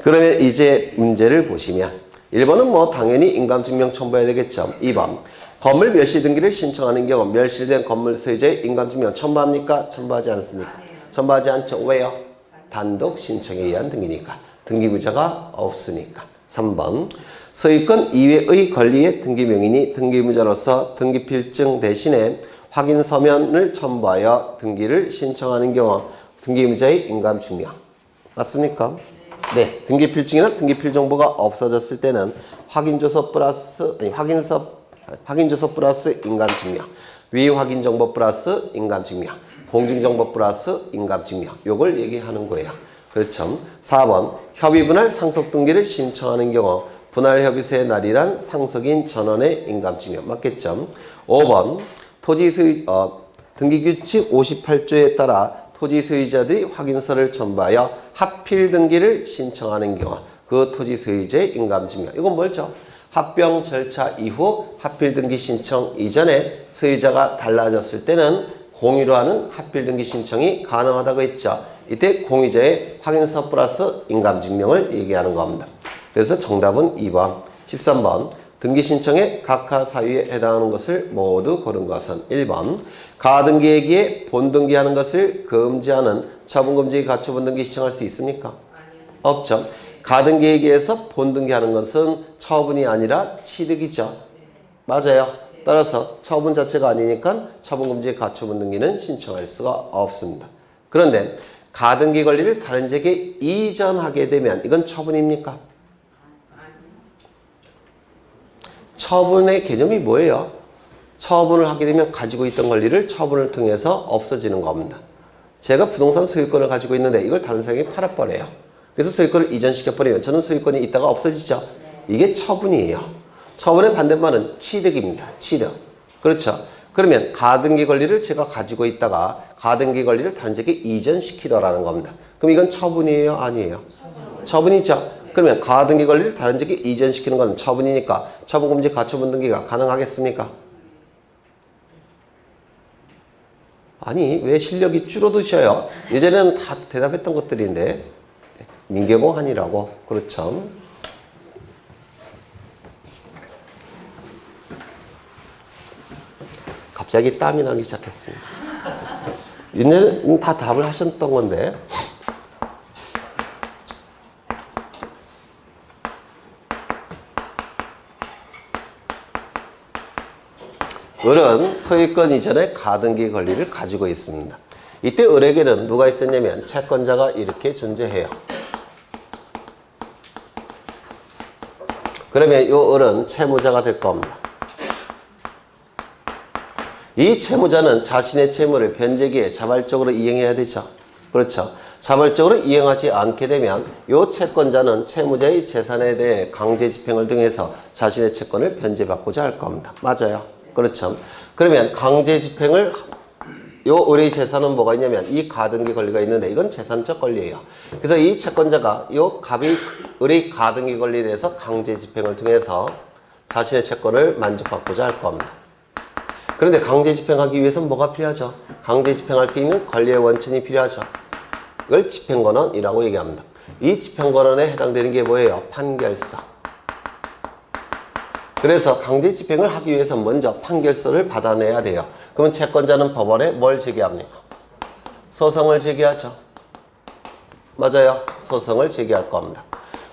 그러면 이제 문제를 보시면 1번은 뭐 당연히 인감증명 첨부해야 되겠죠. 2번 건물 멸시 등기를 신청하는 경우 멸실된 건물 소유자의 인감증명 첨부합니까? 첨부하지 않습니까? 첨부하지 않죠. 왜요? 단독 신청에 의한 등기니까. 등기부자가 없으니까. 3번 소유권 이외의 권리의 등기명인이 등기부자로서 등기필증 대신에 확인 서면을 첨부하여 등기를 신청하는 경우 등기의무자의 인감증명. 맞습니까? 네. 등기필증이나 등기필 정보가 없어졌을 때는 확인조서 플러스 인감증명, 위확인정보 플러스 인감증명, 공증정보 플러스 인감증명. 요걸 얘기하는 거예요. 그렇죠. 4번 협의분할 상속등기를 신청하는 경우 분할협의소의 날이란 상속인 전원의 인감증명. 맞겠죠. 5번 등기규칙 58조에 따라 토지 소유자들이 확인서를 첨부하여 합필 등기를 신청하는 경우 그 토지 소유자의 인감증명. 이건 뭐죠? 합병 절차 이후 합필 등기 신청 이전에 소유자가 달라졌을 때는 공유로 하는 합필 등기 신청이 가능하다고 했죠. 이때 공유자의 확인서 플러스 인감증명을 얘기하는 겁니다. 그래서 정답은 2번. 13번 등기 신청의 각하 사유에 해당하는 것을 모두 고른 것은 1번 가등기에 본등기하는 것을 금지하는 처분금지 가처분등기 신청할 수 있습니까? 아니요. 없죠. 가등기에서 본등기하는 것은 처분이 아니라 취득이죠. 맞아요. 따라서 처분 자체가 아니니까 처분금지 가처분등기는 신청할 수가 없습니다. 그런데 가등기 권리를 다른 지역에 이전하게 되면 이건 처분입니까? 처분의 개념이 뭐예요? 처분을 하게 되면 가지고 있던 권리를 처분을 통해서 없어지는 겁니다. 제가 부동산 소유권을 가지고 있는데 이걸 다른 사람이 팔아버려요. 그래서 소유권을 이전시켜버리면 저는 소유권이 있다가 없어지죠. 이게 처분이에요. 처분의 반대말은 취득입니다. 취득. 그렇죠. 그러면 가등기 권리를 제가 가지고 있다가 가등기 권리를 다른 적에 이전시키더라는 겁니다. 그럼 이건 처분이에요? 아니에요? 처분이죠. 그러면 가등기 권리를 다른 적에 이전시키는 건 처분이니까 처분금지 가처분 등기가 가능하겠습니까? 아니, 왜 실력이 줄어드셔요? 예전에는 다 대답했던 것들인데 민계공한이라고. 그렇죠. 갑자기 땀이 나기 시작했습니다. 옛날에는 다 답을 하셨던 건데 을은 소유권 이전의 가등기 권리를 가지고 있습니다. 이때 을에게는 누가 있었냐면 채권자가 이렇게 존재해요. 그러면 이 을은 채무자가 될 겁니다. 이 채무자는 자신의 채무를 변제기에 자발적으로 이행해야 되죠. 그렇죠. 자발적으로 이행하지 않게 되면 이 채권자는 채무자의 재산에 대해 강제 집행을 통해서 자신의 채권을 변제받고자 할 겁니다. 맞아요. 그렇죠. 그러면 강제 집행을 요 을의 재산은 뭐가 있냐면 이 가등기 권리가 있는데 이건 재산적 권리예요. 그래서 이 채권자가 요 을의 가등기 권리에 대해서 강제 집행을 통해서 자신의 채권을 만족받고자 할 겁니다. 그런데 강제 집행하기 위해서는 뭐가 필요하죠? 강제 집행할 수 있는 권리의 원천이 필요하죠. 이걸 집행권원이라고 얘기합니다. 이 집행권원에 해당되는 게 뭐예요? 판결서. 그래서 강제 집행을 하기 위해서 먼저 판결서를 받아내야 돼요. 그러면 채권자는 법원에 뭘 제기합니까? 소송을 제기하죠. 맞아요. 소송을 제기할 겁니다.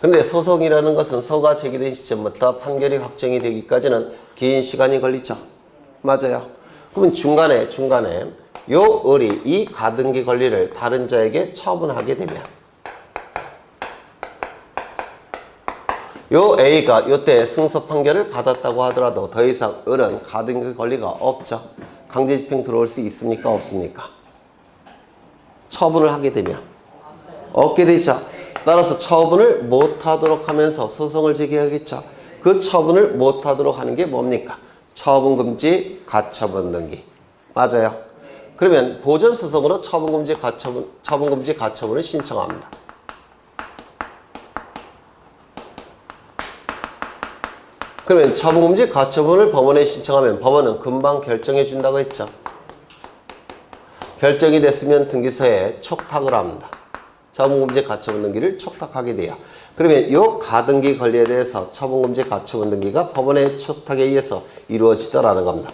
그런데 소송이라는 것은 소가 제기된 시점부터 판결이 확정이 되기까지는 긴 시간이 걸리죠. 맞아요. 그러면 중간에 요 을이 이 가등기 권리를 다른 자에게 처분하게 되면 요 A가 요때 승소 판결을 받았다고 하더라도 더 이상 을은 가등기 권리가 없죠. 강제 집행 들어올 수 있습니까? 없습니까? 처분을 하게 되면 없게 되죠. 따라서 처분을 못하도록 하면서 소송을 제기하겠죠. 그 처분을 못하도록 하는 게 뭡니까? 처분금지 가처분 등기. 맞아요. 그러면 보전소송으로 처분금지 가처분을 신청합니다. 그러면 처분금지 가처분을 법원에 신청하면 법원은 금방 결정해 준다고 했죠. 결정이 됐으면 등기소에 촉탁을 합니다. 처분금지 가처분 등기를 촉탁하게 돼요. 그러면 이 가등기 권리에 대해서 처분금지 가처분 등기가 법원의 촉탁에 의해서 이루어지더라는 겁니다.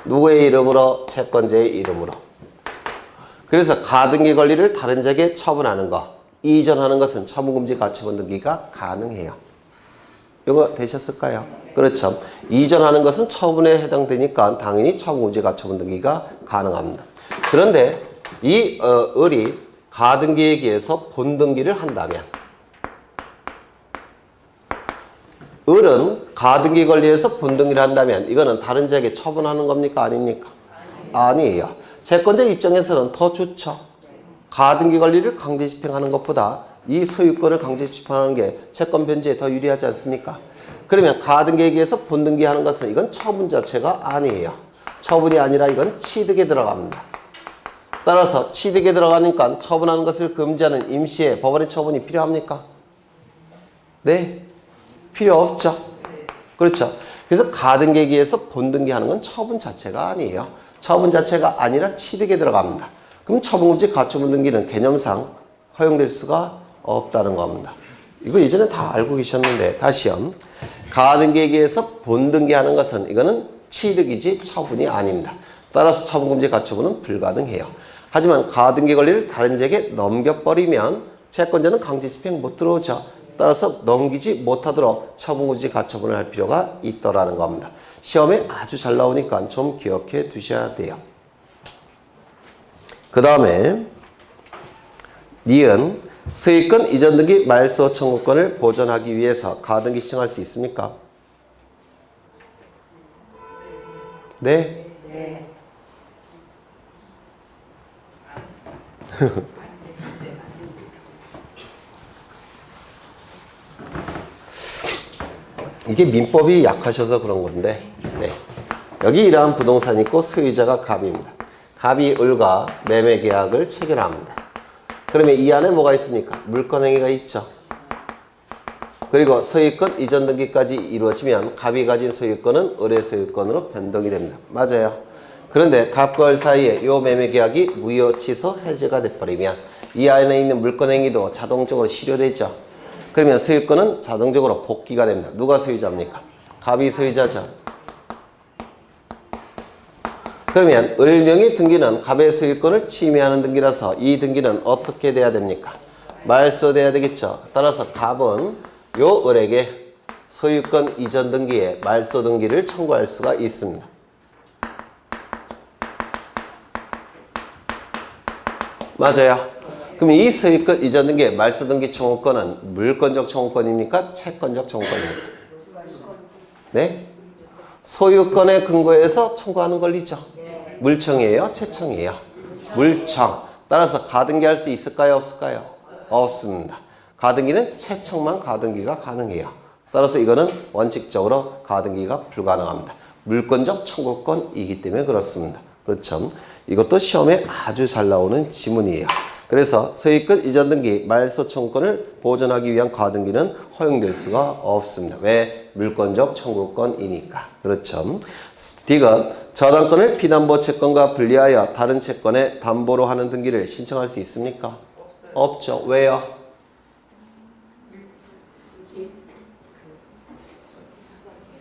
누구의 이름으로? 채권자의 이름으로. 그래서 가등기 권리를 다른 자에게 처분하는 것, 이전하는 것은 처분금지 가처분 등기가 가능해요. 이거 되셨을까요? 그렇죠. 이전하는 것은 처분에 해당되니까 당연히 처분금지 가처분 등기가 가능합니다. 그런데 이 을이 가등기에 의해서 본등기를 한다면 을은 가등기 권리에서 본등기를 한다면 이거는 다른 자에게 처분하는 겁니까? 아닙니까? 아니에요. 채권자 입장에서는 더 좋죠. 가등기 권리를 강제 집행하는 것보다 이 소유권을 강제 집행하는 게 채권 변제에 더 유리하지 않습니까? 그러면 가등기에 의해서 본등기하는 것은 이건 처분 자체가 아니에요. 처분이 아니라 이건 취득에 들어갑니다. 따라서 취득에 들어가니까 처분하는 것을 금지하는 임시의 법원의 처분이 필요합니까? 네, 필요 없죠. 그렇죠. 그래서 가등기에 의해서 본등기하는 건 처분 자체가 아니에요. 처분 자체가 아니라 취득에 들어갑니다. 그럼 처분금지 가처분 등기는 개념상 허용될 수가 없다는 겁니다. 이거 예전에 다 알고 계셨는데 다시요. 가등기에 의해서 본등기하는 것은 이거는 취득이지 처분이 아닙니다. 따라서 처분금지 가처분은 불가능해요. 하지만 가등기 권리를 다른 자에게 넘겨버리면 채권자는 강제 집행 못 들어오죠. 따라서 넘기지 못하도록 처분금지 가처분을 할 필요가 있더라는 겁니다. 시험에 아주 잘 나오니까 좀 기억해 두셔야 돼요. 그 다음에 니은 소유권 이전 등기 말소 청구권을 보존하기 위해서 가등기 신청할 수 있습니까? 네? 네. 이게 민법이 약하셔서 그런 건데, 네. 여기 이러한 부동산이 있고 소유자가 갑입니다. 갑이 을과 매매 계약을 체결합니다. 그러면 이 안에 뭐가 있습니까? 물권행위가 있죠. 그리고 소유권 이전 등기까지 이루어지면 갑이 가진 소유권은 을의 소유권으로 변동이 됩니다. 맞아요. 그런데 갑과 을 사이에 이 매매 계약이 무효, 취소, 해제가 돼버리면 이 안에 있는 물권행위도 자동적으로 실효되죠. 그러면 소유권은 자동적으로 복귀가 됩니다. 누가 소유자입니까? 갑이 소유자죠. 그러면 을명의 등기는 갑의 소유권을 침해하는 등기라서 이 등기는 어떻게 돼야 됩니까? 말소돼야 되겠죠. 따라서 갑은 요 을에게 소유권 이전 등기에 말소 등기를 청구할 수가 있습니다. 맞아요. 그럼 이 소유권 이전 등기의 말소 등기 청구권은 물권적 청구권입니까? 채권적 청구권입니까? 네? 소유권에 근거해서 청구하는 권리죠. 물청이에요? 채청이에요? 물청. 따라서 가등기할 수 있을까요? 없을까요? 없습니다. 가등기는 채청만 가등기가 가능해요. 따라서 이거는 원칙적으로 가등기가 불가능합니다. 물권적 청구권이기 때문에 그렇습니다. 그렇죠? 이것도 시험에 아주 잘 나오는 지문이에요. 그래서 소유권 이전 등기 말소 청구권을 보존하기 위한 가등기는 허용될 수가 없습니다. 왜? 물권적 청구권이니까. 그렇죠. D가 저당권을 피담보 채권과 분리하여 다른 채권에 담보로 하는 등기를 신청할 수 있습니까? 없죠. 왜요?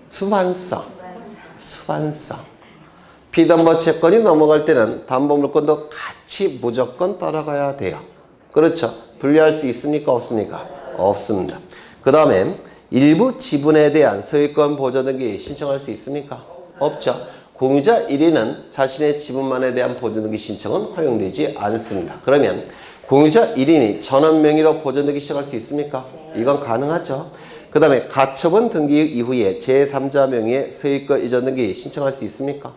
수반성. 피담보 채권이 넘어갈 때는 담보 물권도 같이 무조건 따라가야 돼요. 그렇죠. 분리할 수 있습니까? 없습니까? 없습니다. 그 다음에 일부 지분에 대한 소유권 보존 등기 신청할 수 있습니까? 없죠. 공유자 1인은 자신의 지분만에 대한 보존 등기 신청은 허용되지 않습니다. 그러면 공유자 1인이 전원 명의로 보존 등기 시작할 수 있습니까? 이건 가능하죠. 그 다음에 가처분 등기 이후에 제3자 명의의 소유권 이전 등기 신청할 수 있습니까?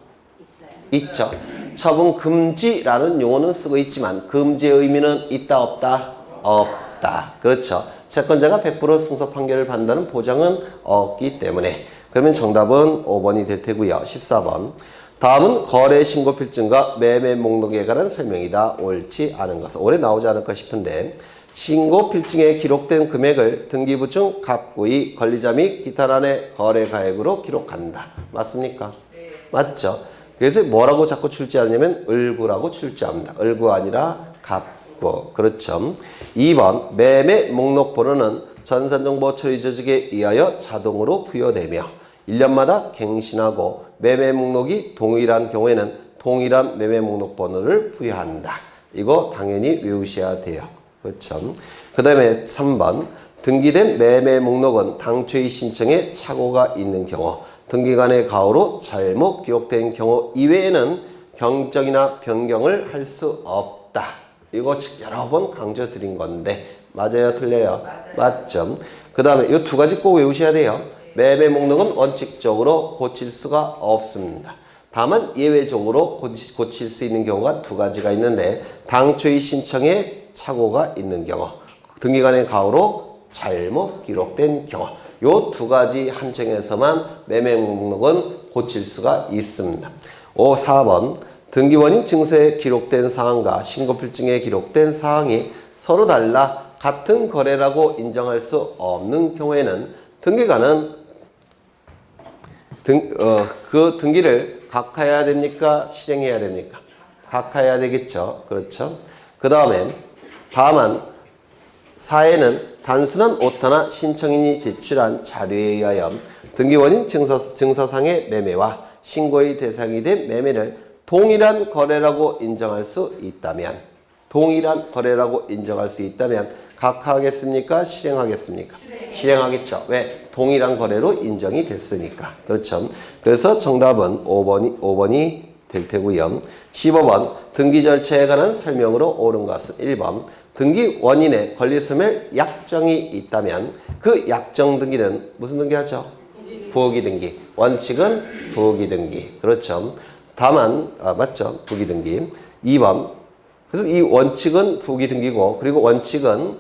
있죠. 처분 금지라는 용어는 쓰고 있지만 금지의 의미는 있다 없다? 없다. 그렇죠. 채권자가 100% 승소 판결을 받는다는 보장은 없기 때문에 그러면 정답은 5번이 될 테고요. 14번. 다음은 거래 신고 필증과 매매 목록에 관한 설명이다. 옳지 않은 것은. 올해 나오지 않을까 싶은데 신고 필증에 기록된 금액을 등기부증 갑구이 권리자 및 기타란의 거래 가액으로 기록한다. 맞습니까? 네. 맞죠? 그래서 뭐라고 자꾸 출제하냐면 을구라고 출제합니다. 을구가 아니라 갑구. 그렇죠. 2번 매매 목록 번호는 전산정보 처리 조직에 의하여 자동으로 부여되며 1년마다 갱신하고 매매 목록이 동일한 경우에는 동일한 매매 목록 번호를 부여한다. 이거 당연히 외우셔야 돼요. 그렇죠. 그 다음에 3번 등기된 매매 목록은 당초의 신청에 착오가 있는 경우 등기관의 가오로 잘못 기록된 경우 이외에는 경정이나 변경을 할 수 없다. 이거 여러 번 강조드린 건데 맞아요? 틀려요? 맞죠? 그 다음에 이 두 가지 꼭 외우셔야 돼요. 매매 목록은 원칙적으로 고칠 수가 없습니다. 다만 예외적으로 고칠 수 있는 경우가 두 가지가 있는데 당초의 신청에 착오가 있는 경우 등기관의 가오로 잘못 기록된 경우 요 두 가지 한정에서만 매매 목록은 고칠 수가 있습니다. 4번 등기원인 증서에 기록된 사항과 신고필증에 기록된 사항이 서로 달라 같은 거래라고 인정할 수 없는 경우에는 등기관은 그 등기를 각하해야 됩니까? 실행해야 됩니까? 각하해야 되겠죠. 그렇죠. 그 다음에 다만 사회는 단순한 오타나 신청인이 제출한 자료에 의하여 등기원인 증서상의 매매와 신고의 대상이 된 매매를 동일한 거래라고 인정할 수 있다면 각하하겠습니까? 실행하겠습니까? 실행하겠죠. 왜? 동일한 거래로 인정이 됐으니까. 그렇죠. 그래서 정답은 5번이 될 테고요. 15번 등기 절차에 관한 설명으로 옳은 것은 1번 등기 원인의 권리소멸 약정이 있다면 그 약정 등기는 무슨 등기 하죠? 부기 등기. 원칙은 부기 등기. 그렇죠. 다만 맞죠? 부기 등기. 2번 그래서 이 원칙은 부기 등기고 그리고 원칙은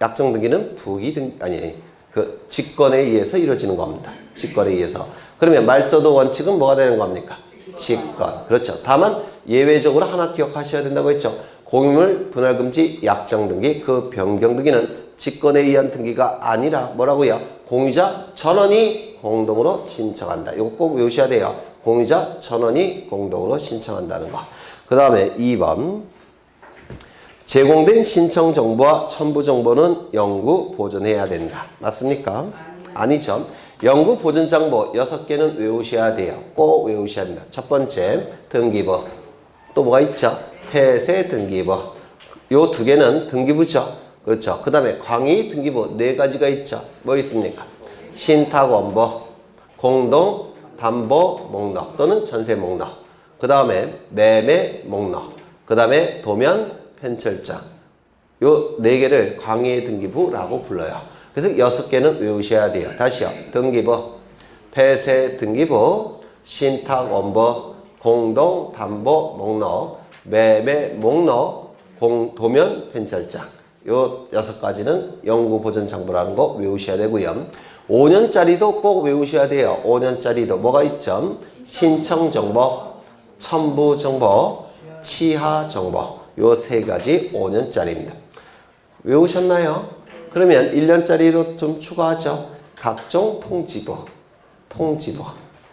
약정 등기는 부기 등기 그 직권에 의해서 이루어지는 겁니다. 직권에 의해서. 그러면 말소도 원칙은 뭐가 되는 겁니까? 직권. 그렇죠. 다만 예외적으로 하나 기억하셔야 된다고 했죠. 공유물 분할금지 약정등기 그 변경등기는 직권에 의한 등기가 아니라 뭐라고요? 공유자 전원이 공동으로 신청한다. 이거 꼭 외우셔야 돼요. 공유자 전원이 공동으로 신청한다는 거. 그 다음에 2번 제공된 신청 정보와 첨부 정보는 영구 보존해야 된다. 맞습니까? 아니죠. 영구 보존 정보 6개는 외우셔야 돼요. 꼭 외우셔야 합니다. 첫 번째 등기부. 또 뭐가 있죠? 폐쇄 등기부. 요 2개는 등기부죠. 그렇죠. 그 다음에 광의 등기부 4가지가 있죠. 뭐 있습니까? 신탁원부, 공동 담보 목록 또는 전세 목록. 그 다음에 매매 목록. 그 다음에 도면 편철장. 요 4개를 광의 등기부라고 불러요. 그래서 6개는 외우셔야 돼요. 다시요. 등기부, 폐쇄 등기부, 신탁원부, 공동 담보 목록, 매매 목록, 도면 편철장. 요 6가지는 영구 보존 정보라는 거 외우셔야 되고요. 5년짜리도 꼭 외우셔야 돼요. 5년짜리도 뭐가 있죠? 신청 정보, 첨부 정보, 치하 정보. 요 3가지 5년짜리입니다. 외우셨나요? 그러면 1년짜리도 좀 추가하죠. 각종 통지부,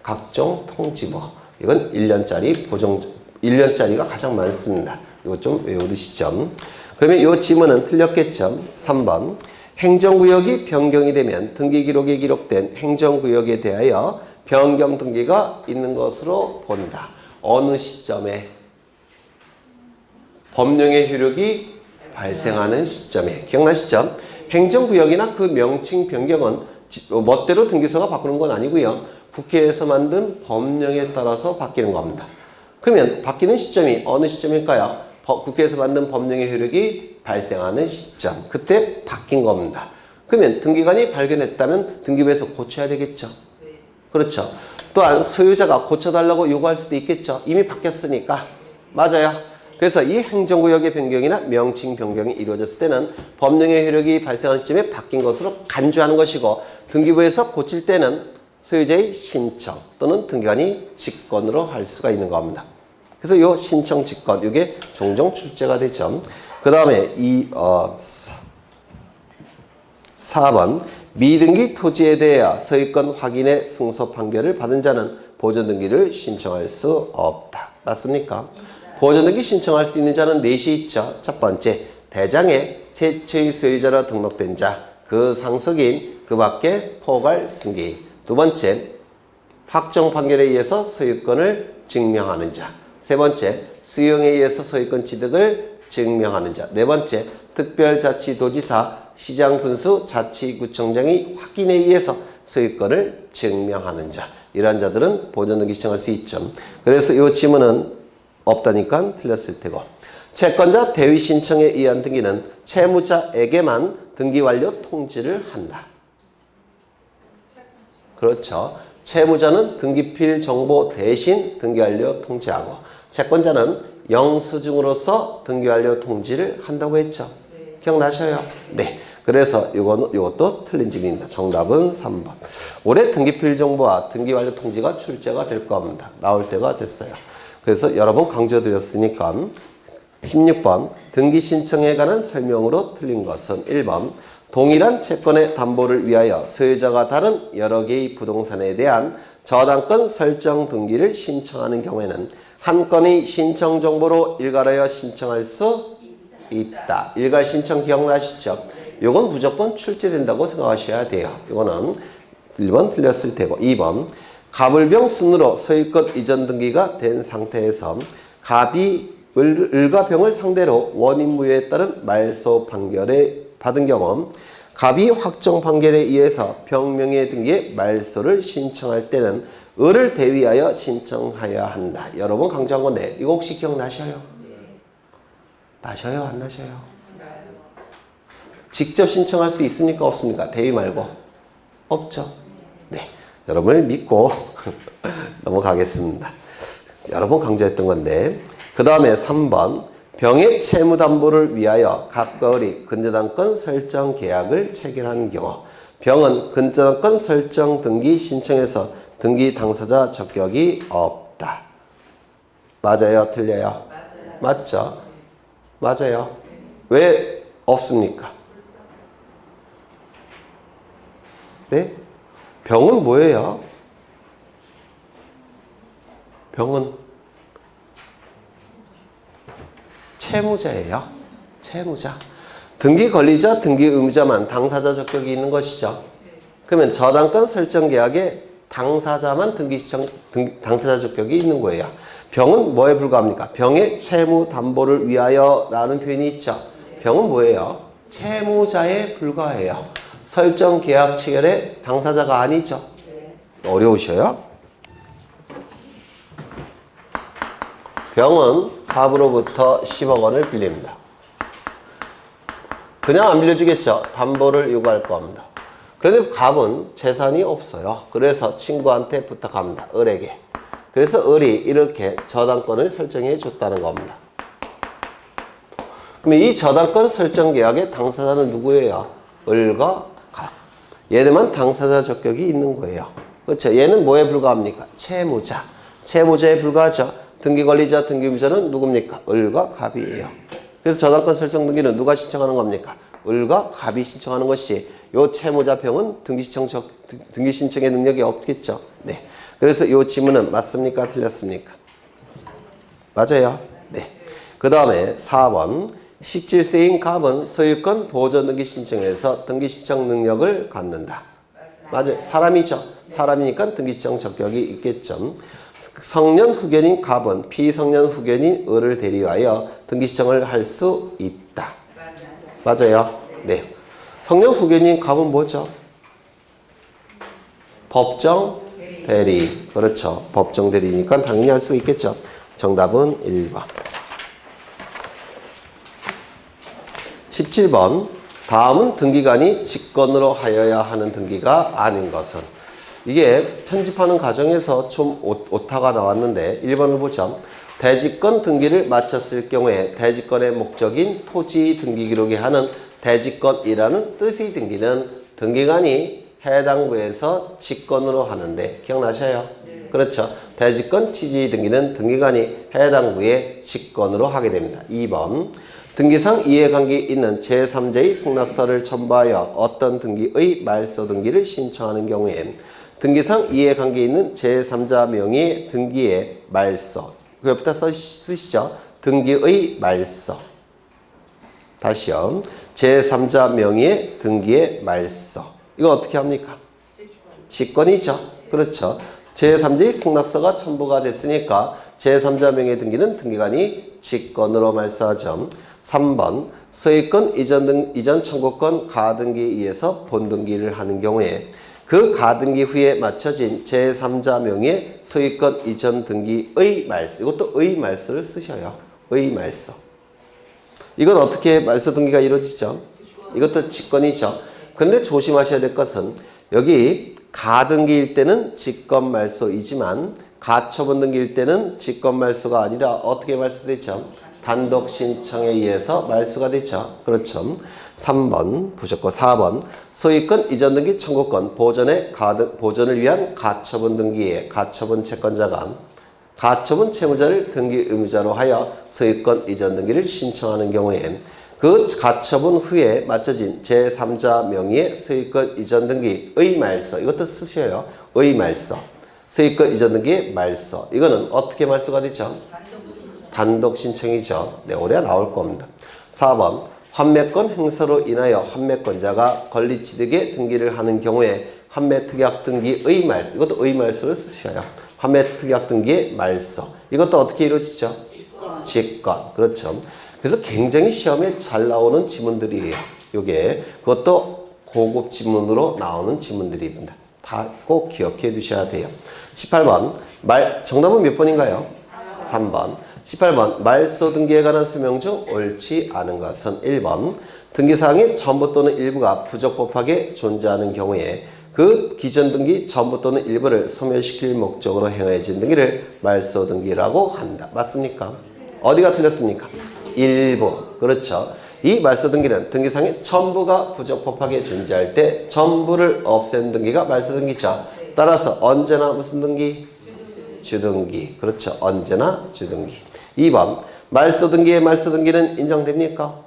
각종 통지부. 이건 1년짜리 보정, 1년짜리가 가장 많습니다. 이거 좀 외우시죠. 그러면 이 지문은 틀렸겠죠. 3번. 행정구역이 변경이 되면 등기기록에 기록된 행정구역에 대하여 변경 등기가 있는 것으로 본다. 어느 시점에? 법령의 효력이 발생하는 시점에. 기억나시죠? 행정구역이나 그 명칭 변경은 멋대로 등기소가 바꾸는 건 아니고요. 국회에서 만든 법령에 따라서 바뀌는 겁니다. 그러면 바뀌는 시점이 어느 시점일까요? 국회에서 만든 법령의 효력이 발생하는 시점. 그때 바뀐 겁니다. 그러면 등기관이 발견했다면 등기부에서 고쳐야 되겠죠. 그렇죠. 또한 소유자가 고쳐달라고 요구할 수도 있겠죠. 이미 바뀌었으니까. 맞아요. 그래서 이 행정구역의 변경이나 명칭 변경이 이루어졌을 때는 법령의 효력이 발생한 시점에 바뀐 것으로 간주하는 것이고, 등기부에서 고칠 때는 소유자의 신청 또는 등기관이 직권으로 할 수가 있는 겁니다. 그래서 요 신청 직권, 이게 종종 출제가 되죠. 그 다음에 4번. 미등기 토지에 대하여 소유권 확인의 승소 판결을 받은 자는 보존등기를 신청할 수 없다. 맞습니까? 보존등기 신청할 수 있는 자는 4시 있죠. 첫 번째, 대장에 최초의 소유자로 등록된 자, 그 상속인, 그 밖에 포괄 승계인. 두 번째, 확정 판결에 의해서 소유권을 증명하는 자. 세 번째, 수용에 의해서 소유권 취득을 증명하는 자. 네 번째, 특별자치도지사, 시장군수, 자치구청장의 확인에 의해서 소유권을 증명하는 자. 이러한 자들은 보존등기 신청할 수 있죠. 그래서 이 지문은 없다니까 틀렸을 테고. 채권자 대위 신청에 의한 등기는 채무자에게만 등기 완료 통지를 한다. 그렇죠. 채무자는 등기필 정보 대신 등기 완료 통지하고, 채권자는 영수증으로서 등기 완료 통지를 한다고 했죠. 네. 기억나셔요? 네. 그래서 이것도 틀린 질문입니다. 정답은 3번. 올해 등기필 정보와 등기 완료 통지가 출제가 될 겁니다. 나올 때가 됐어요. 그래서 여러 번 강조드렸으니까 16번 등기 신청에 관한 설명으로 틀린 것은 1번 동일한 채권의 담보를 위하여 소유자가 다른 여러 개의 부동산에 대한 저당권 설정 등기를 신청하는 경우에는 한 건의 신청 정보로 일괄하여 신청할 수 있다. 일괄 신청 기억나시죠? 이건 무조건 출제된다고 생각하셔야 돼요. 이거는 1번 틀렸을 테고. 2번 갑을병 순으로 소유권 이전 등기가 된 상태에서 갑이 을과 병을 상대로 원인무효에 따른 말소 판결에 받은 경우 갑이 확정 판결에 의해서 병명의 등기에 말소를 신청할 때는 을을 대위하여 신청하여야 한다. 여러 번 강조한 건데 이거 혹시 기억나셔요? 나셔요? 안 나셔요? 직접 신청할 수 있습니까? 없습니까? 대위 말고. 없죠? 네. 여러분을 믿고 넘어가겠습니다. 여러 번 강조했던 건데, 그 다음에 3번 병의 채무담보를 위하여 갑과 을이 근저당권 설정 계약을 체결한 경우, 병은 근저당권 설정 등기 신청에서 등기 당사자 적격이 없다. 맞아요? 틀려요? 맞죠? 맞아요. 왜 없습니까? 네? 병은 뭐예요? 병은 채무자예요. 채무자. 등기 권리자, 등기 의무자만 당사자 적격이 있는 것이죠. 그러면 저당권 설정 계약에 당사자만 당사자 적격이 있는 거예요. 병은 뭐에 불과합니까? 병의 채무 담보를 위하여 라는 표현이 있죠. 병은 뭐예요? 채무자에 불과해요. 설정 계약 체결의 당사자가 아니죠. 어려우셔요? 병은 갑으로부터 10억 원을 빌립니다. 그냥 안 빌려주겠죠. 담보를 요구할 겁니다. 그런데 갑은 재산이 없어요. 그래서 친구한테 부탁합니다. 을에게. 그래서 을이 이렇게 저당권을 설정해 줬다는 겁니다. 그럼 이 저당권 설정 계약의 당사자는 누구예요? 을과 갑. 얘네만 당사자 적격이 있는 거예요. 그렇죠? 얘는 뭐에 불과합니까? 채무자. 채무자에 불과하죠. 등기권리자, 등기의무자는 누굽니까? 을과 갑이에요. 그래서 저당권 설정 등기는 누가 신청하는 겁니까? 을과 갑이 신청하는 것이 요 채무자 병은 등기 신청의 능력이 없겠죠. 네. 그래서 요 지문은 맞습니까? 틀렸습니까? 맞아요. 네. 그 다음에 4번. 17세인 갑은 소유권 보존 등기 신청에서 등기 신청 능력을 갖는다. 맞아요. 사람이죠. 사람이니까 등기 신청 적격이 있겠죠. 성년 후견인 갑은 피성년 후견인 을을 대리하여 등기 신청을 할 수 있다. 맞아요. 네. 성년 후견인 갑은 뭐죠? 법정 대리. 그렇죠. 법정 대리니까 당연히 할 수 있겠죠. 정답은 1번. 17번. 다음은 등기관이 직권으로 하여야 하는 등기가 아닌 것은. 이게 편집하는 과정에서 좀 오타가 나왔는데 1번을 보죠. 대지권 등기를 마쳤을 경우에 대지권의 목적인 토지 등기 기록에 하는 대지권이라는 뜻의 등기는 등기관이 해당 부에서 직권으로 하는데 기억나셔요? 네. 그렇죠. 대지권 취지 등기는 등기관이 해당 부에 직권으로 하게 됩니다. 2번. 등기상 이해관계 있는 제3자의 승낙서를 첨부하여 어떤 등기의 말소 등기를 신청하는 경우에 등기상 이해관계 있는 제3자 명의 등기의 말소. 그 옆에다 쓰시죠. 등기의 말소. 다시요. 제3자 명의 등기의 말소. 이거 어떻게 합니까? 직권이죠. 그렇죠. 제3자의 승낙서가 첨부가 됐으니까 제3자 명의 등기는 등기관이 직권으로 말소하죠. 3번. 소유권 이전 청구권 가등기에 의해서 본등기를 하는 경우에 그 가등기 후에 맞춰진 제3자 명의 소유권 이전 등기의 말소. 이것도 의 말소를 쓰셔요. 의 말소. 이건 어떻게 말소 등기가 이루어지죠? 이것도 직권이죠. 그런데 조심하셔야 될 것은 여기 가등기일 때는 직권 말소이지만 가처분 등기일 때는 직권 말소가 아니라 어떻게 말소되죠? 단독 신청에 의해서 말소가 되죠. 그렇죠. 3번 보셨고 4번. 소유권 이전 등기 청구권 보존을 위한 가처분 등기에 가처분 채권자가 가처분 채무자를 등기 의무자로 하여 소유권 이전 등기를 신청하는 경우에 그 가처분 후에 맞춰진 제3자 명의의 소유권 이전 등기의 말소. 이것도 쓰셔요. 의 말소. 소유권 이전 등기의 말소. 이거는 어떻게 말소가 되죠? 단독 신청이죠. 네, 올해 나올 겁니다. 4번. 환매권 행사로 인하여 환매권자가 권리취득에 등기를 하는 경우에 환매특약 등기의 말소. 이것도 의 말소를 쓰셔요. 환매특약 등기의 말소. 이것도 어떻게 이루어지죠? 직권. 그렇죠. 그래서 굉장히 시험에 잘 나오는 지문들이에요. 요게. 그것도 고급 지문으로 나오는 지문들입니다. 다 꼭 기억해 두셔야 돼요. 18번. 정답은 몇 번인가요? 3번. 18번. 말소 등기에 관한 설명 중 옳지 않은 것은 1번. 등기사항의 전부 또는 일부가 부적법하게 존재하는 경우에 그 기존 등기 전부 또는 일부를 소멸시킬 목적으로 행해진 등기를 말소 등기라고 한다. 맞습니까? 어디가 틀렸습니까? 일부. 그렇죠. 이 말소 등기는 등기상에 전부가 부적법하게 존재할 때 전부를 없앤 등기가 말소 등기죠. 따라서 언제나 무슨 등기? 주등기. 그렇죠. 언제나 주등기. 2번 말소 등기의 말소 등기는 인정됩니까?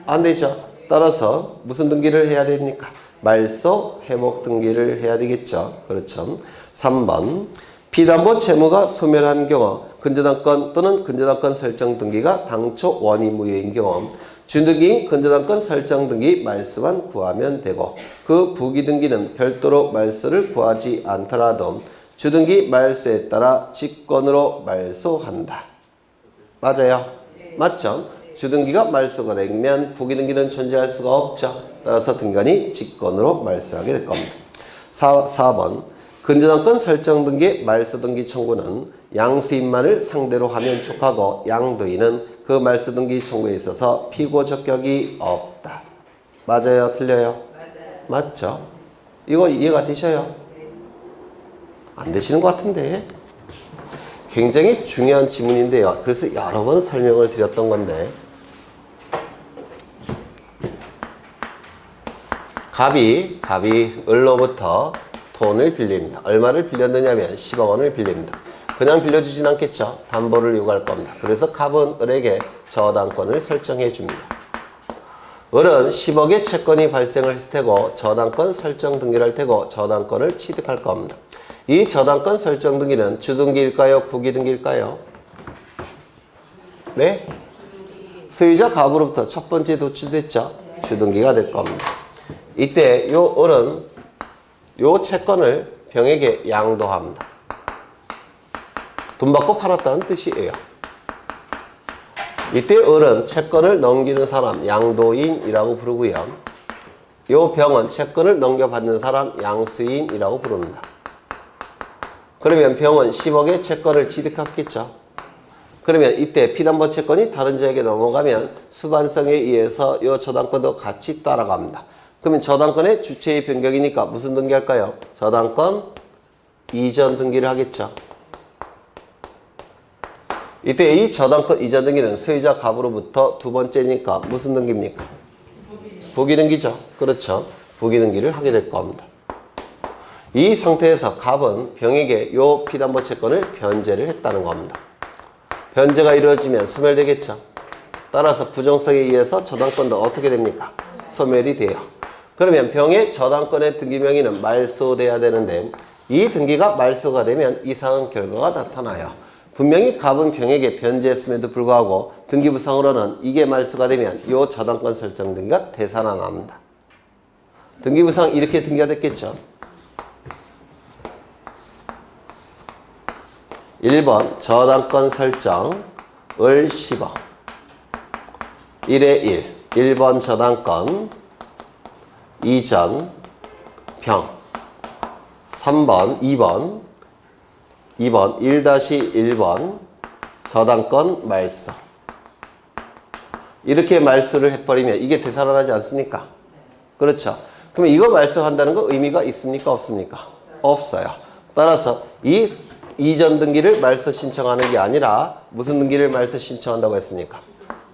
안 되죠. 따라서 무슨 등기를 해야 됩니까? 말소 회복 등기를 해야 되겠죠. 그렇죠. 3번 피담보 채무가 소멸한 경우 근저당권 또는 근저당권 설정 등기가 당초 원의 무효인 경우 주등기인 근저당권 설정 등기 말소만 구하면 되고 그 부기 등기는 별도로 말소를 구하지 않더라도 주등기 말소에 따라 직권으로 말소한다. 맞아요? 맞죠? 주등기가 말소가 되면 부기 등기는 존재할 수가 없죠. 따라서 등기관이 직권으로 말소하게 될 겁니다. 4번 근저당권 설정 등기 말소 등기 청구는 양수인만을 상대로 하면 촉하고 양도인은 그 말소 등기 청구에 있어서 피고 적격이 없다. 맞아요? 틀려요? 맞아요. 맞죠? 이거 이해가 되셔요? 안 되시는 것 같은데. 굉장히 중요한 지문인데요. 그래서 여러 번 설명을 드렸던 건데 갑이 을로부터 돈을 빌립니다. 얼마를 빌렸느냐면 10억 원을 빌립니다. 그냥 빌려주진 않겠죠. 담보를 요구할 겁니다. 그래서 갑은 을에게 저당권을 설정해 줍니다. 을은 10억의 채권이 발생을 했을 테고 저당권 설정 등기를 할 테고 저당권을 취득할 겁니다. 이 저당권 설정 등기는 주등기일까요? 부기등기일까요? 네? 소유자 갑으로부터 첫 번째 도출됐죠? 주등기가 될 겁니다. 이때 요 을은 요 채권을 병에게 양도합니다. 돈 받고 팔았다는 뜻이에요. 이때 을은 채권을 넘기는 사람 양도인이라고 부르고요. 요 병은 채권을 넘겨받는 사람 양수인이라고 부릅니다. 그러면 병은 10억의 채권을 취득했겠죠. 그러면 이때 피담보 채권이 다른 자에게 넘어가면 수반성에 의해서 이 저당권도 같이 따라갑니다. 그러면 저당권의 주체의 변경이니까 무슨 등기할까요? 저당권 이전 등기를 하겠죠. 이때 이 저당권 이전 등기는 소유자 갑으로부터 두 번째니까 무슨 등기입니까? 부기 등기죠. 그렇죠. 부기 등기를 하게 될 겁니다. 이 상태에서 갑은 병에게 요 피담보 채권을 변제를 했다는 겁니다. 변제가 이루어지면 소멸되겠죠. 따라서 부정성에 의해서 저당권도 어떻게 됩니까? 소멸이 돼요. 그러면 병의 저당권의 등기 명의는 말소돼야 되는데 이 등기가 말소가 되면 이상한 결과가 나타나요. 분명히 갑은 병에게 변제했음에도 불구하고 등기부상으로는 이게 말소가 되면 이 저당권 설정 등기가 되살아납니다. 등기부상 이렇게 등기가 됐겠죠. 1번 저당권 설정 을 10억 1의 1 1번 저당권 이전 병 3번 2번 1-1번 저당권 말소 이렇게 말소를 해버리면 이게 되살아나지 않습니까? 그렇죠. 그러면 이거 말소한다는 거 의미가 있습니까? 없습니까? 없어요. 따라서 이 이전 등기를 말소 신청하는 게 아니라 무슨 등기를 말소 신청한다고 했습니까?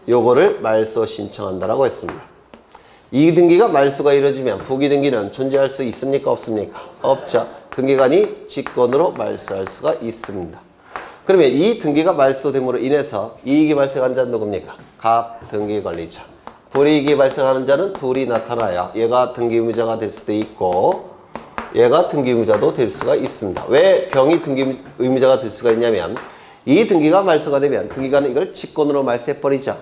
요거를 말소 신청한다라고 했습니다. 이 등기가 말소가 이루어지면 부기 등기는 존재할 수 있습니까? 없습니까? 없죠. 등기관이 직권으로 말소할 수가 있습니다. 그러면 이 등기가 말소됨으로 인해서 이익이 발생한 자는 누굽니까? 갑 등기 권리자. 불이익이 발생하는 자는 둘이 나타나요. 얘가 등기 의무자가 될 수도 있고 얘가 등기 의무자도 될 수가 있습니다. 왜 병이 등기 의무자가 될 수가 있냐면 이 등기가 말소가 되면 등기관은 이걸 직권으로 말소해버리죠.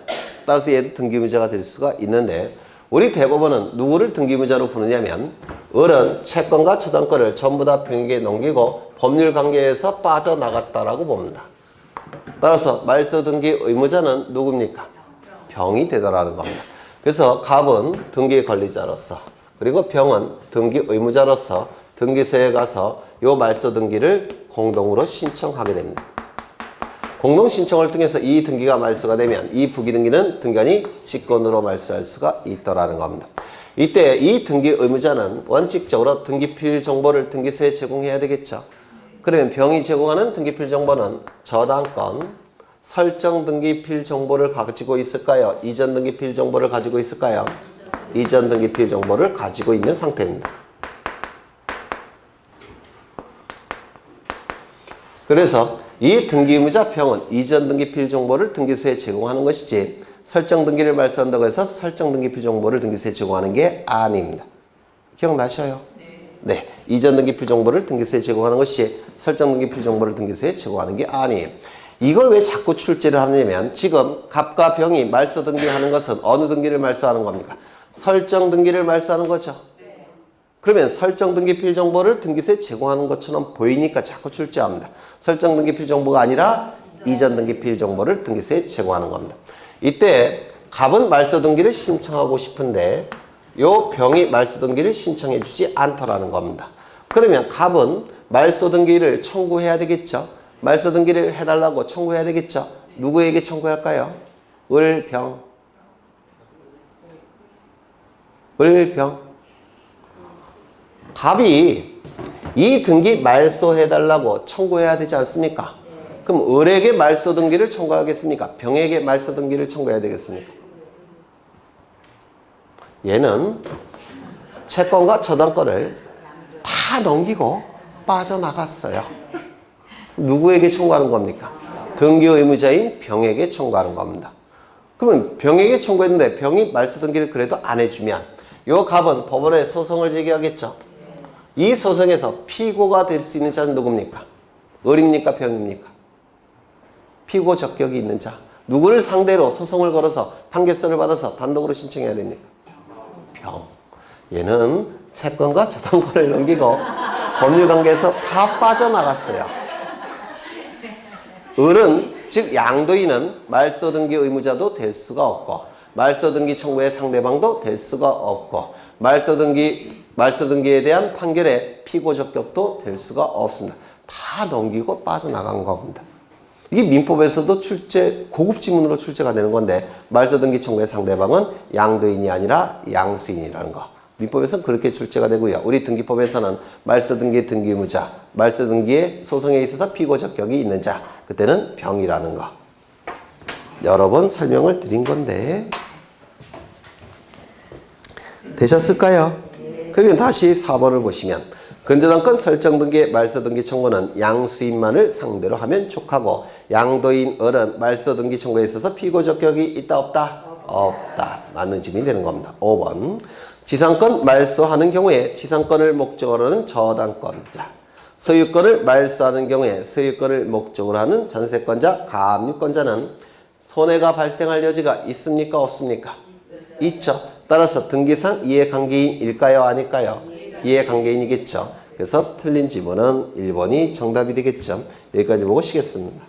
따라서 얘도 등기 의무자가 될 수가 있는데 우리 대법원은 누구를 등기 의무자로 부르냐면 을은 채권과 저당권을 전부 다 병에게 넘기고 법률 관계에서 빠져나갔다라고 봅니다. 따라서 말소 등기 의무자는 누굽니까? 병이 되더라는 겁니다. 그래서 갑은 등기 권리자로서 그리고 병은 등기 의무자로서 등기소에 가서 요 말소 등기를 공동으로 신청하게 됩니다. 공동 신청을 통해서 이 등기가 말소가 되면 이 부기 등기는 등기관이 직권으로 말소할 수가 있더라는 겁니다. 이때 이 등기 의무자는 원칙적으로 등기필 정보를 등기소에 제공해야 되겠죠. 그러면 병이 제공하는 등기필 정보는 저당권, 설정 등기필 정보를 가지고 있을까요? 이전 등기필 정보를 가지고 있을까요? 이전 등기필 정보를 가지고 있는 상태입니다. 그래서 이 등기의무자 병은 이전 등기필 정보를 등기소에 제공하는 것이지 설정 등기를 말소한다고 해서 설정 등기필 정보를 등기소에 제공하는 게 아닙니다. 기억나셔요? 네. 이전 등기필 정보를 등기소에 제공하는 것이 설정 등기필 정보를 등기소에 제공하는 게 아니에요. 이걸 왜 자꾸 출제를 하냐면 지금 갑과 병이 말소 등기하는 것은 어느 등기를 말소하는 겁니까? 설정 등기를 말소하는 거죠. 그러면 설정 등기필 정보를 등기소에 제공하는 것처럼 보이니까 자꾸 출제합니다. 설정 등기필 정보가 아니라 이전 등기필 정보를 등기소에 제공하는 겁니다. 이때 갑은 말소 등기를 신청하고 싶은데 요 병이 말소 등기를 신청해 주지 않더라는 겁니다. 그러면 갑은 말소 등기를 청구해야 되겠죠. 말소 등기를 해달라고 청구해야 되겠죠. 누구에게 청구할까요? 을병. 갑이 이 등기 말소해달라고 청구해야 되지 않습니까? 그럼 을에게 말소 등기를 청구하겠습니까? 병에게 말소 등기를 청구해야 되겠습니까? 얘는 채권과 저당권을 다 넘기고 빠져나갔어요. 누구에게 청구하는 겁니까? 등기 의무자인 병에게 청구하는 겁니다. 그러면 병에게 청구했는데 병이 말소 등기를 그래도 안 해주면 요 갑은 법원에 소송을 제기하겠죠. 이 소송에서 피고가 될 수 있는 자는 누굽니까? 을입니까? 병입니까? 피고 적격이 있는 자. 누구를 상대로 소송을 걸어서 판결서를 받아서 단독으로 신청해야 됩니까? 병. 얘는 채권과 저당권을 넘기고 법률관계에서 다 빠져나갔어요. 을은 즉 양도인은 말소 등기 의무자도 될 수가 없고 말소 등기 청구의 상대방도 될 수가 없고 말소 등기에 대한 판결의 피고 적격도 될 수가 없습니다. 다 넘기고 빠져나간 겁니다. 이게 민법에서도 고급 지문으로 출제가 되는 건데 말소 등기 청구의 상대방은 양도인이 아니라 양수인이라는 거. 민법에서는 그렇게 출제가 되고요. 우리 등기법에서는 말소 등기 등기 의무자, 말소 등기의 소송에 있어서 피고 적격이 있는 자, 그때는 병이라는 거. 여러 번 설명을 드린 건데 되셨을까요? 그러면 다시 4번을 보시면 근저당권 설정 등기의 말소 등기 청구는 양수인만을 상대로 하면 족하고 양도인 을은 말소 등기 청구에 있어서 피고 적격이 있다 없다? 없다. 맞는 질문이 되는 겁니다. 5번 지상권 말소하는 경우에 지상권을 목적으로 하는 저당권자, 소유권을 말소하는 경우에 소유권을 목적으로 하는 전세권자, 가압류권자는 손해가 발생할 여지가 있습니까? 없습니까? 있죠. 따라서 등기상 이해관계인일까요? 아닐까요? 이해관계인이겠죠. 그래서 틀린 지문은 1번이 정답이 되겠죠. 여기까지 보고 쉬겠습니다.